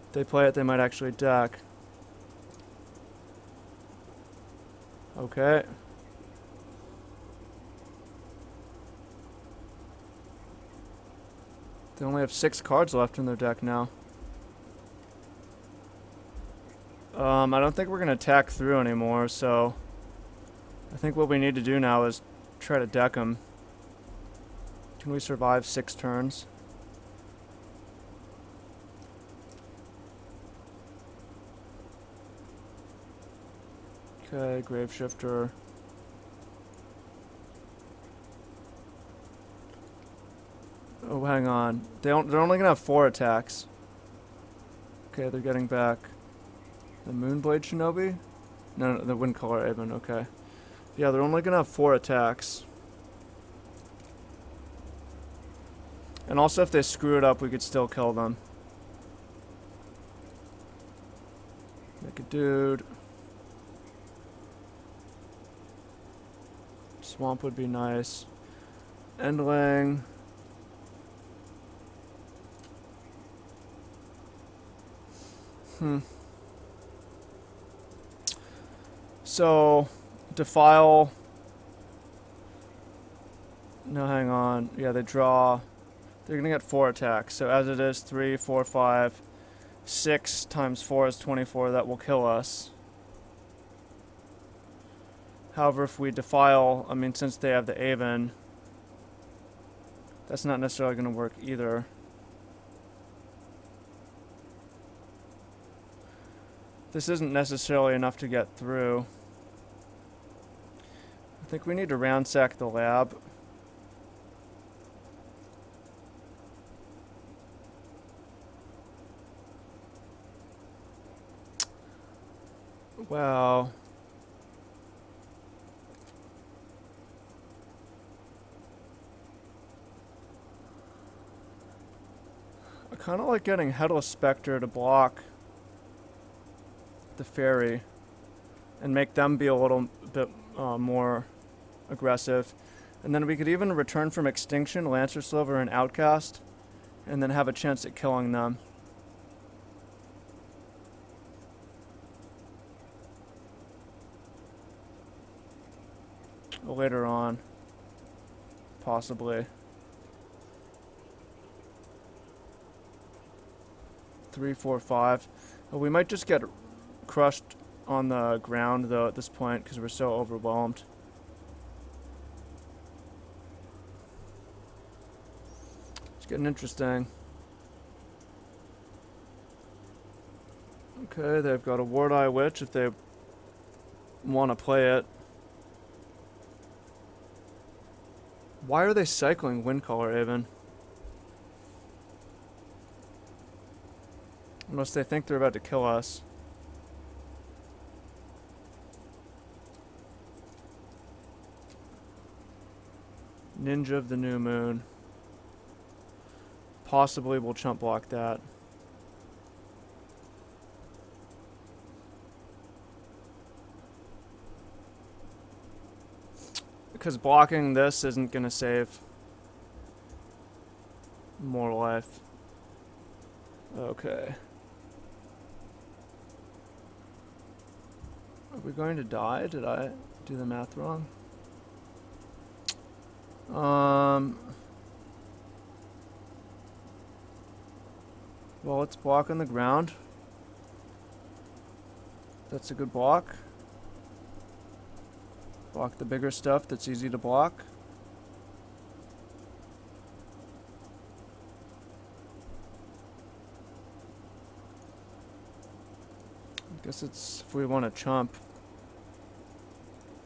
If they play it, they might actually deck. Okay. They only have 6 cards left in their deck now. I don't think we're going to attack through anymore, so... I think what we need to do now is try to deck them. Can we survive 6 turns? Okay, Graveshifter. Oh, hang on. They're only gonna have 4 attacks. Okay, they're getting back. The Moonblade Shinobi? No, the Windcaller Aven, okay. Yeah, they're only gonna have 4 attacks. And also if they screw it up, we could still kill them. Make a dude. Swamp would be nice. Endling. So, Defile. No, hang on. Yeah, they draw. They're gonna get 4 attacks. So as it is, 3, 4, 5, 6 times 4 is 24. That will kill us. However, if we Defile, I mean, since they have the Aven, that's not necessarily gonna work either. This isn't necessarily enough to get through. I think we need to ransack the lab. Wow. I kind of like getting Headless Spectre to block the fairy and make them be a little bit more aggressive. And then we could even return from extinction, Lancer Sliver, and Outcast, and then have a chance at killing them. Later on, possibly. 3, 4, 5. Oh, we might just get crushed on the ground though at this point because we're so overwhelmed. It's getting interesting. Okay, they've got a Ward Eye Witch if they want to play it. Why are they cycling Windcaller Aven? Unless they think they're about to kill us. Ninja of the New Moon. Possibly we'll chump block that. Because blocking this isn't gonna save more life. Okay. Are we going to die? Did I do the math wrong? Well, let's block on the ground. That's a good block. Block the bigger stuff that's easy to block. I guess it's if we want to chump.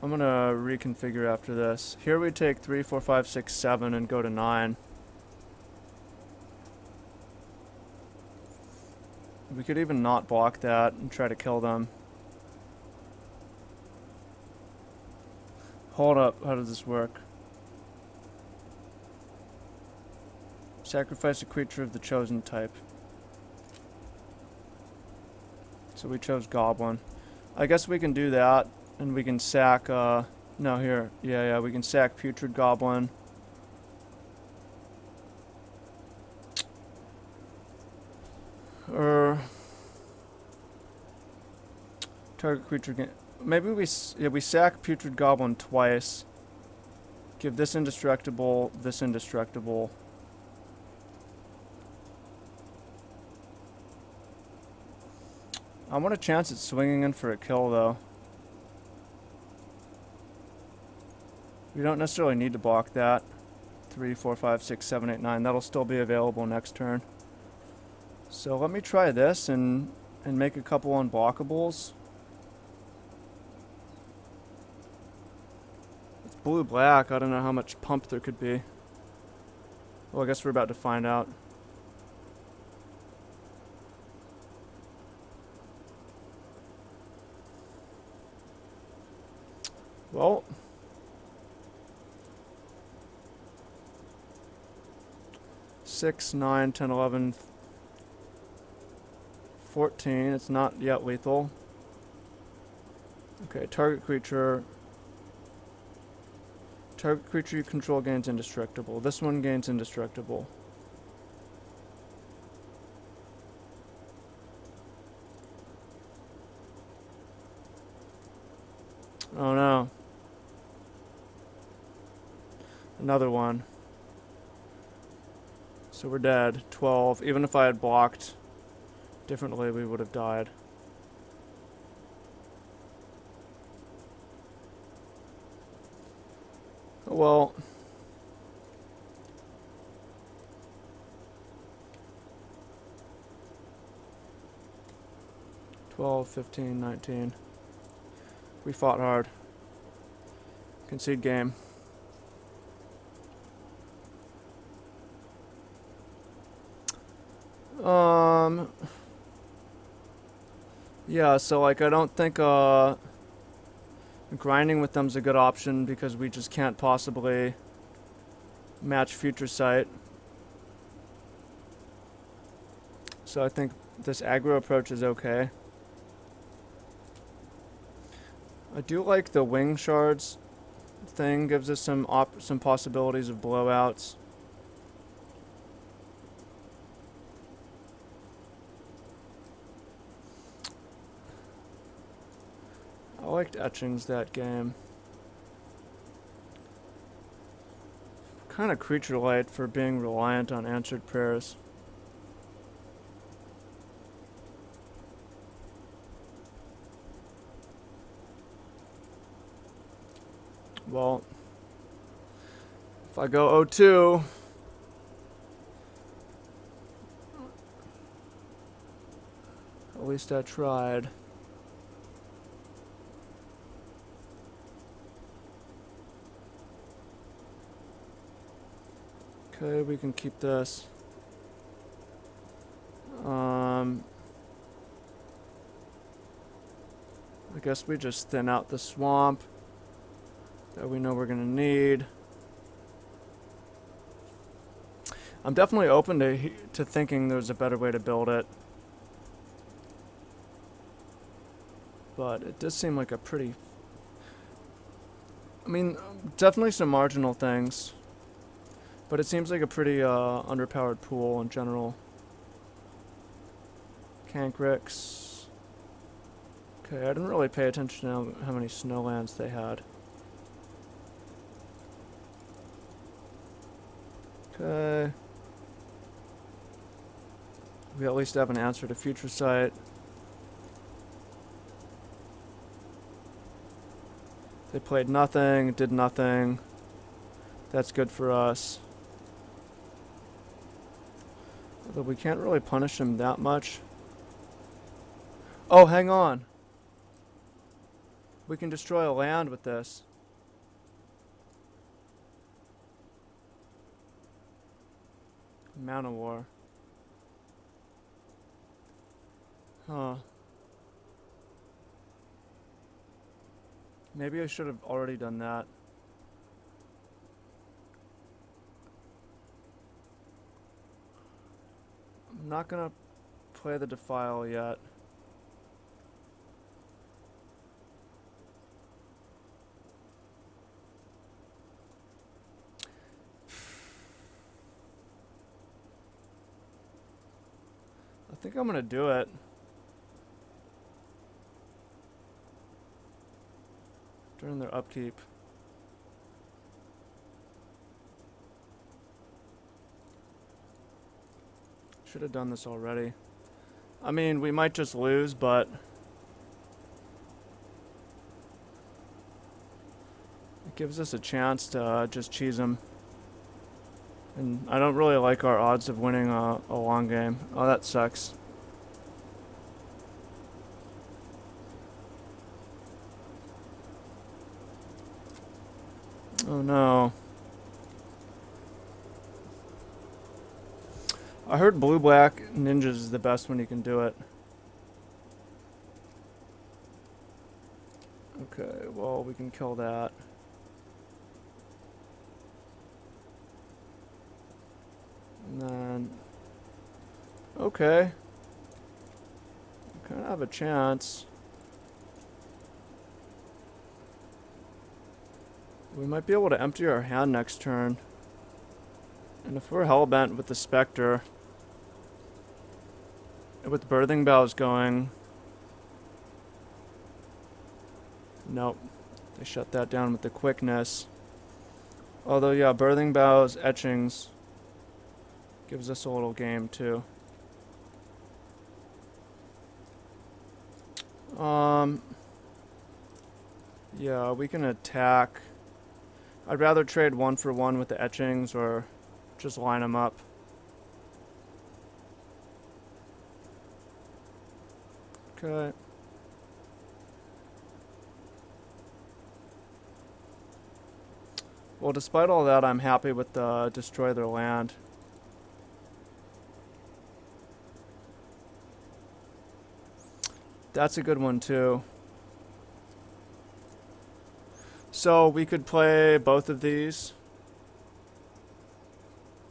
I'm gonna reconfigure after this. Here we take 3, 4, 5, 6, 7 and go to 9. We could even not block that and try to kill them. Hold up, how does this work? Sacrifice a creature of the chosen type. So we chose Goblin. I guess we can do that, and we can sack, no, here. Yeah, we can sack Putrid Goblin. Or target creature. Maybe we sack Putrid Goblin twice. Give this indestructible, this indestructible. I want a chance at swinging in for a kill, though. We don't necessarily need to block that. 3, 4, 5, 6, 7, 8, 9. That'll still be available next turn. So let me try this and make a couple unblockables. It's blue-black. I don't know how much pump there could be. Well, I guess we're about to find out. Well, six, 9, 10, 11, 14. It's not yet lethal. Okay, target creature. Target creature you control gains indestructible. This one gains indestructible. Oh no. Another one. So we're dead. 12. Even if I had blocked differently, we would have died. Well, $12, 15, 19. We fought hard. Concede game. Yeah, so like I don't think grinding with them's a good option because we just can't possibly match Future Sight. So I think this aggro approach is okay. I do like the wing shards thing, gives us some possibilities of blowouts. I liked Etchings that game. Kind of creature light for being reliant on answered prayers. Well, if I go 0-2, at least I tried. Okay, we can keep this. I guess we just thin out the swamp that we know we're gonna need. I'm definitely open to thinking there's a better way to build it. But it does seem like a pretty... I mean, definitely some marginal things. But it seems like a pretty underpowered pool in general. Cankrix. Okay, I didn't really pay attention to how many snowlands they had. Okay. We at least have an answer to future sight. They played nothing, did nothing. That's good for us. Although we can't really punish him that much. Oh, hang on. We can destroy a land with this. Man-o-War. Huh. Maybe I should have already done that. I'm not gonna play the Defile yet. I think I'm gonna do it. During their upkeep. Should have done this already. I mean, we might just lose, but it gives us a chance to just cheese them. And I don't really like our odds of winning a long game. Oh, that sucks. Oh no. I heard blue-black ninjas is the best when you can do it. Okay, well, we can kill that. And then... Okay. We kind of have a chance. We might be able to empty our hand next turn. And if we're hellbent with the Spectre, with Birthing Boughs going... Nope. They shut that down with the quickness. Although, yeah, Birthing Boughs, Etchings gives us a little game, too. Yeah, we can attack. I'd rather trade 1 for 1 with the Etchings or just line them up. Okay. Well, despite all that, I'm happy with the destroy their land. That's a good one, too. So we could play both of these.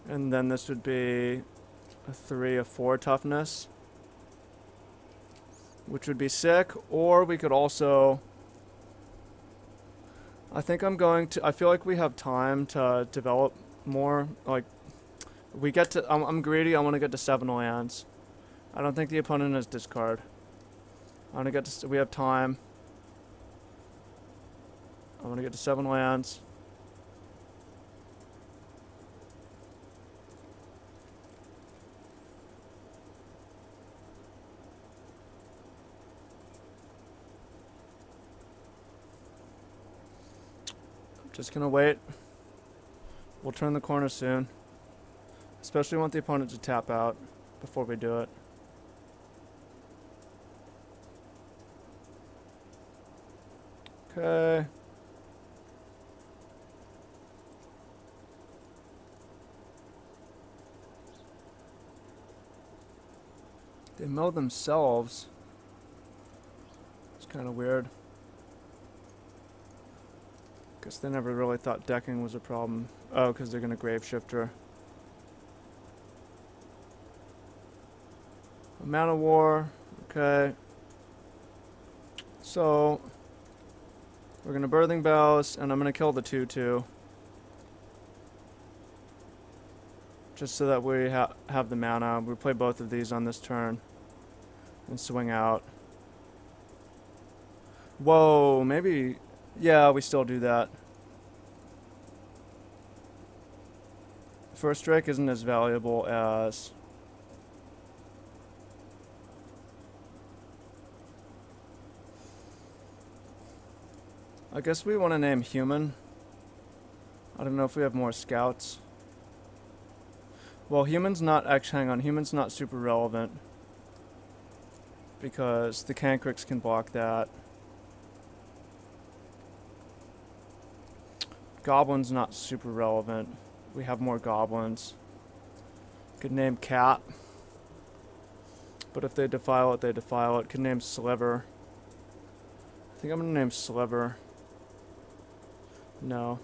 And then this would be a 3, a 4 toughness. Which would be sick. Or we could also... I think I'm going to... I feel like we have time to develop more. Like, we get to... I'm greedy. I want to get to 7 lands. I don't think the opponent has discard. I want to get to... We have time. I want to get to 7 lands. Just gonna wait. We'll turn the corner soon. Especially want the opponent to tap out before we do it. Okay. They mill themselves. It's kind of weird. Guess they never really thought decking was a problem. Oh, because they're going to Graveshifter. A Man-o-War. Okay. So, we're going to Birthing Boughs, and I'm going to kill the 2/2. Just so that we have the mana. We play both of these on this turn. And swing out. Whoa, maybe... Yeah, we still do that. First strike isn't as valuable as... I guess we want to name human. I don't know if we have more scouts. Well, human's not actually, hang on, human's not super relevant because the Cancrics can block that. Goblin's not super relevant. We have more goblins. Could name cat. But if they defile it, they defile it. Could name sliver. I think I'm gonna name sliver. No.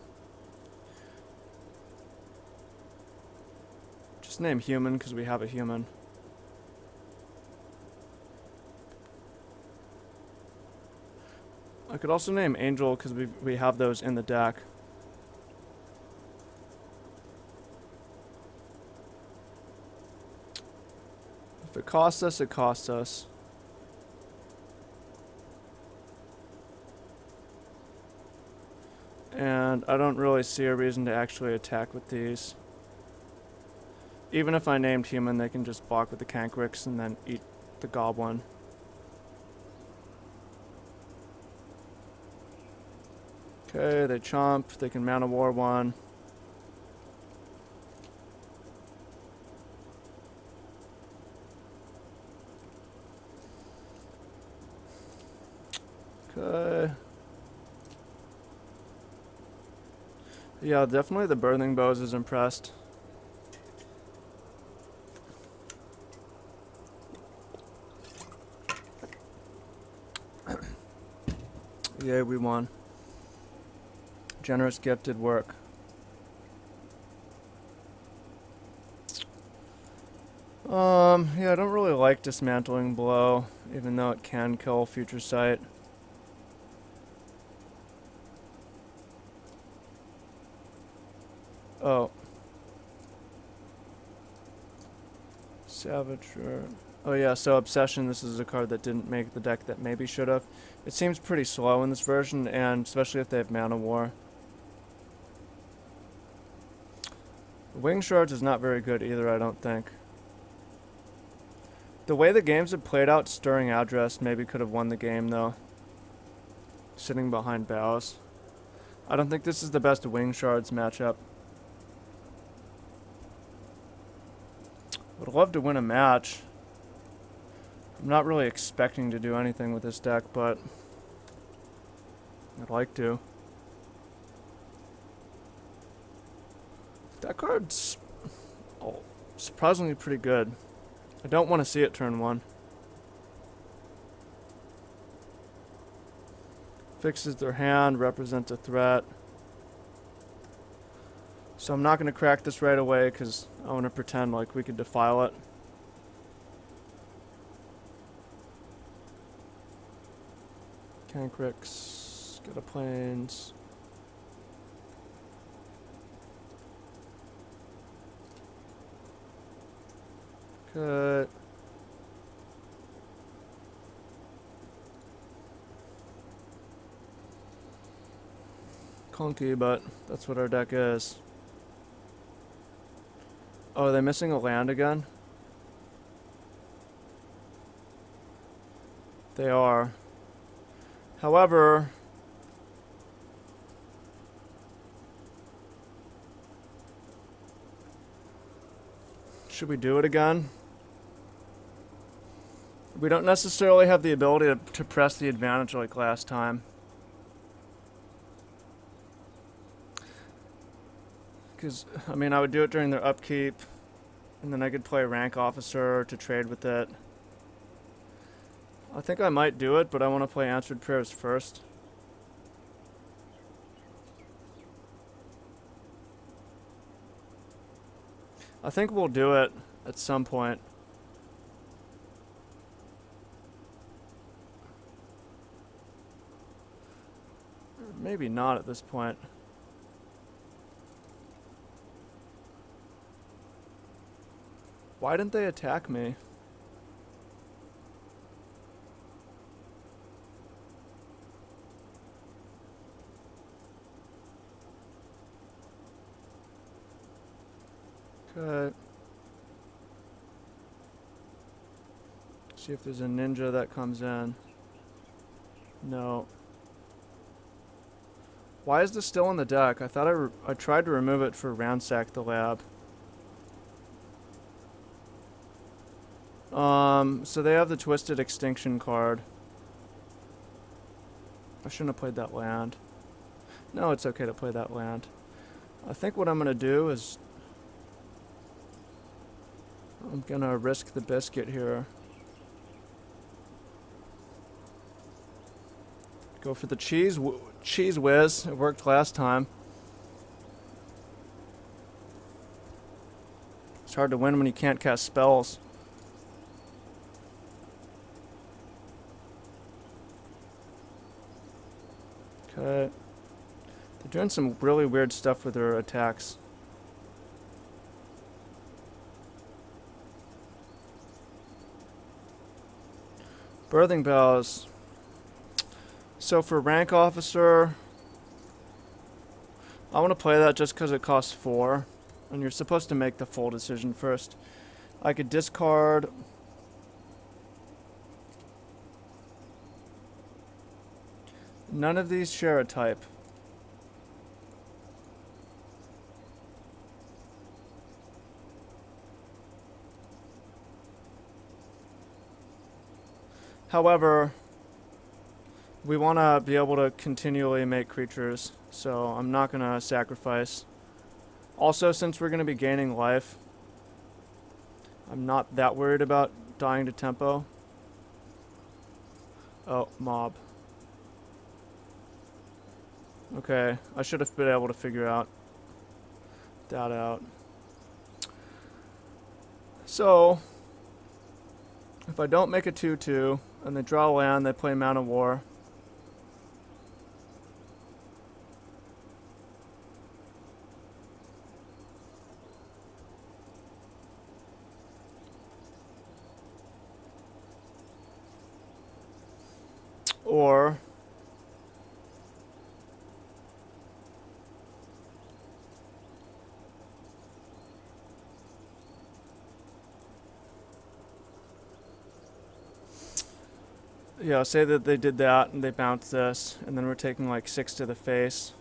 Just name human because we have a human. I could also name angel because we have those in the deck. If it costs us, it costs us. And I don't really see a reason to actually attack with these. Even if I named human, they can just block with the Cancrics and then eat the goblin. Okay, they chomp. They can mana war one. Okay. Yeah, definitely the Birthing Bows is impressed. Yay, we won. Generous gift did work. Yeah, I don't really like Dismantling Blow, even though it can kill Future Sight. Oh. Savager. Oh yeah, so Obsession, this is a card that didn't make the deck that maybe should have. It seems pretty slow in this version, and especially if they have Mana War. Wing Shards is not very good either, I don't think. The way the games have played out, Stirring Address maybe could have won the game, though. Sitting behind Bows. I don't think this is the best Wing Shards matchup. Would love to win a match. I'm not really expecting to do anything with this deck, but I'd like to. That card's surprisingly pretty good. I don't want to see it turn 1. Fixes their hand, represents a threat. So I'm not going to crack this right away because I want to pretend like we could defile it. Cancrics, get a plains. Good. Clunky, but that's what our deck is. Oh, are they missing a land again? They are. However, should we do it again? We don't necessarily have the ability to press the advantage like last time. Because, I mean, I would do it during their upkeep, and then I could play Rank Officer to trade with it. I think I might do it, but I want to play Answered Prayers first. I think we'll do it at some point. Maybe not at this point. Why didn't they attack me? Okay. See if there's a ninja that comes in. No. Why is this still on the deck? I thought I tried to remove it for ransack the lab. So they have the Twisted Extinction card. I shouldn't have played that land. No, it's okay to play that land. I think what I'm gonna do is I'm gonna risk the biscuit here. Go for the cheese whiz. It worked last time. It's hard to win when you can't cast spells. Okay. They're doing some really weird stuff with their attacks. Birthing bells. So for rank officer, I want to play that just because it costs 4. And you're supposed to make the full decision first. I could discard. None of these share a type. However, we want to be able to continually make creatures, so I'm not going to sacrifice. Also, since we're going to be gaining life, I'm not that worried about dying to tempo. Oh, mob. Okay, I should have been able to figure that out. So, if I don't make a 2/2 and they draw land, they play Man of War. Or yeah, say that they did that and they bounced this, and then we're taking like 6 to the face.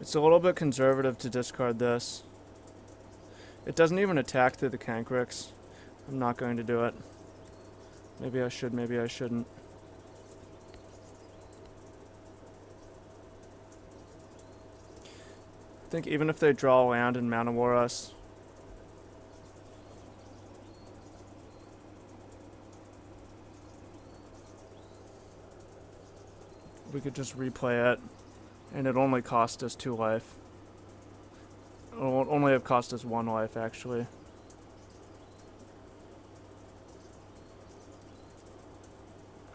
It's a little bit conservative to discard this. It doesn't even attack through the Cankrix. I'm not going to do it. Maybe I should, maybe I shouldn't. I think even if they draw land and Man of War us, we could just replay it, and it only cost us 2 life. It will only have cost us 1 life, actually.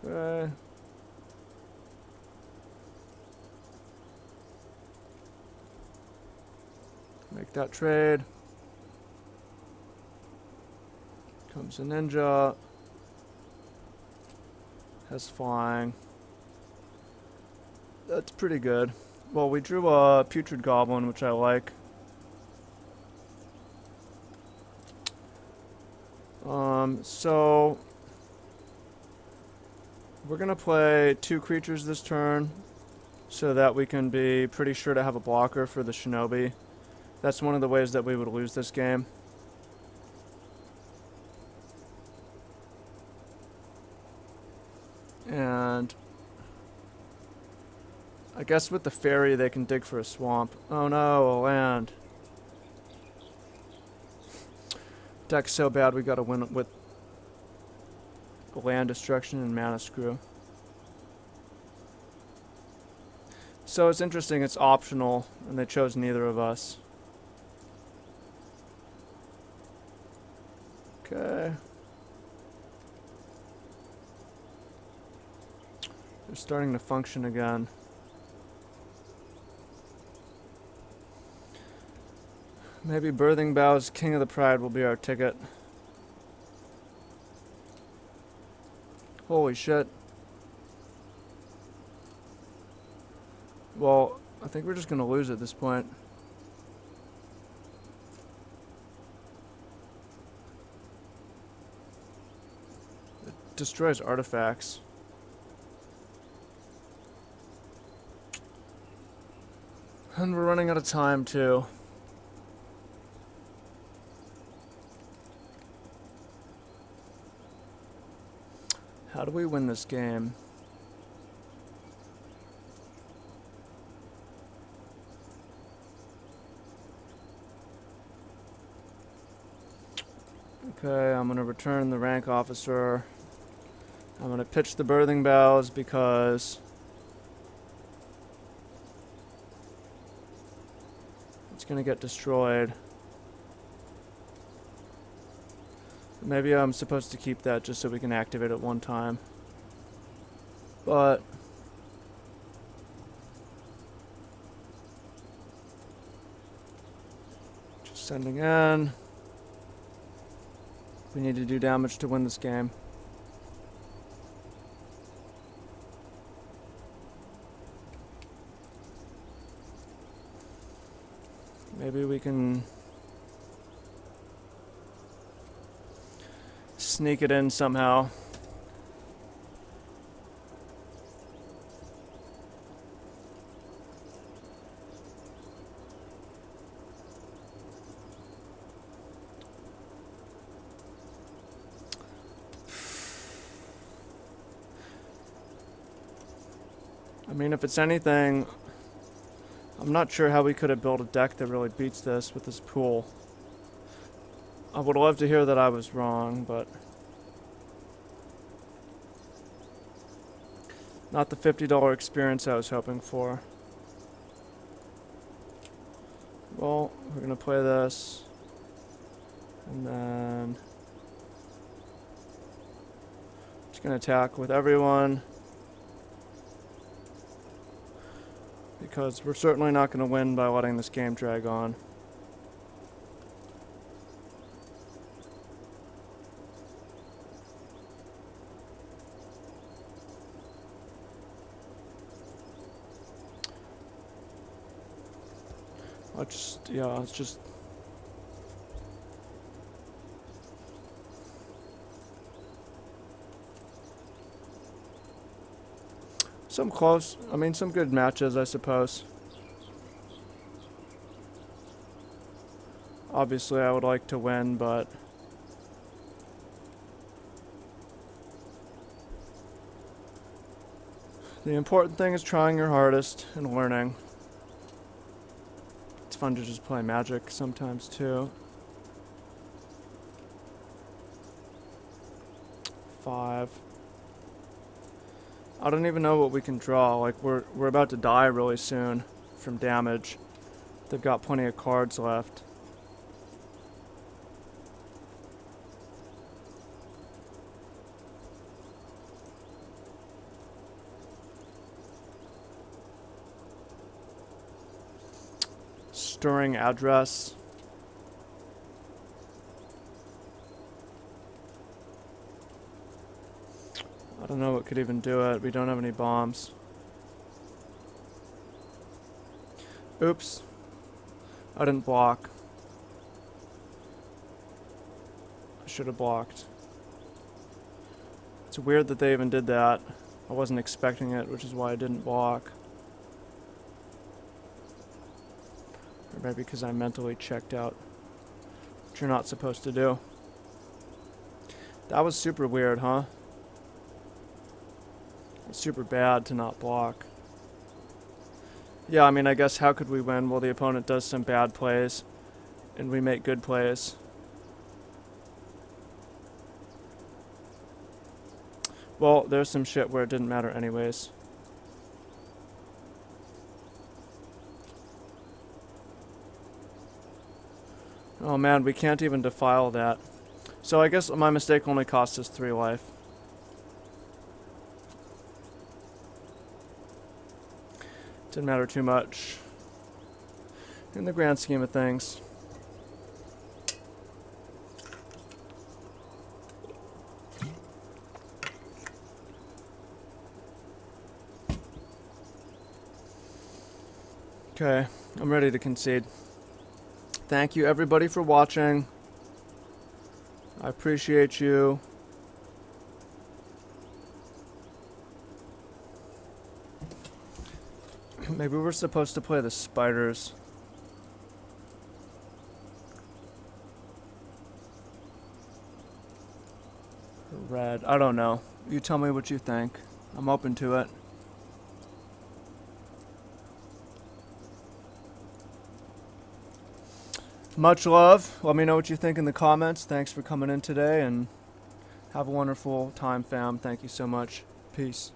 Okay. Make that trade. Comes a ninja. Has flying. That's pretty good. Well, we drew a Putrid Goblin, which I like. So we're gonna play 2 creatures this turn so that we can be pretty sure to have a blocker for the Shinobi. That's one of the ways that we would lose this game. And I guess with the fairy they can dig for a swamp. Oh no, a land. Deck's so bad we gotta win with land destruction and mana screw. So it's interesting, it's optional, and they chose neither of us. Okay. They're starting to function again. Maybe Birthing Bow's King of the Pride will be our ticket. Holy shit. Well, I think we're just gonna lose at this point. destroys artifacts. And we're running out of time, too. How do we win this game? Okay, I'm gonna return the rank officer. I'm gonna pitch the birthing bells because it's gonna get destroyed. Maybe I'm supposed to keep that just so we can activate it one time. But just sending in. We need to do damage to win this game. Maybe we can sneak it in somehow. I mean, if it's anything, I'm not sure how we could have built a deck that really beats this with this pool. I would love to hear that I was wrong, but not the $50 experience I was hoping for. Well, we're gonna play this, and then just gonna attack with everyone, because we're certainly not gonna win by letting this game drag on. Let's just some close, I mean, some good matches, I suppose. Obviously, I would like to win, but the important thing is trying your hardest and learning. It's fun to just play Magic sometimes, too. 5. I don't even know what we can draw. Like, we're about to die really soon from damage. They've got plenty of cards left. Stirring Address. I don't know what could even do it. We don't have any bombs. Oops. I didn't block. I should have blocked. It's weird that they even did that. I wasn't expecting it, which is why I didn't block. Or maybe because I mentally checked out, which you're not supposed to do. That was super weird, huh? It's super bad to not block. Yeah, I mean, I guess how could we win? Well, the opponent does some bad plays, and we make good plays. Well, there's some shit where it didn't matter anyways. Oh man, we can't even defile that. So I guess my mistake only cost us 3 life. Didn't matter too much in the grand scheme of things. Okay, I'm ready to concede. Thank you everybody for watching. I appreciate you. Maybe we're supposed to play the spiders. Red. I don't know. You tell me what you think. I'm open to it. Much love. Let me know what you think in the comments. Thanks for coming in today and have a wonderful time, fam. Thank you so much. Peace.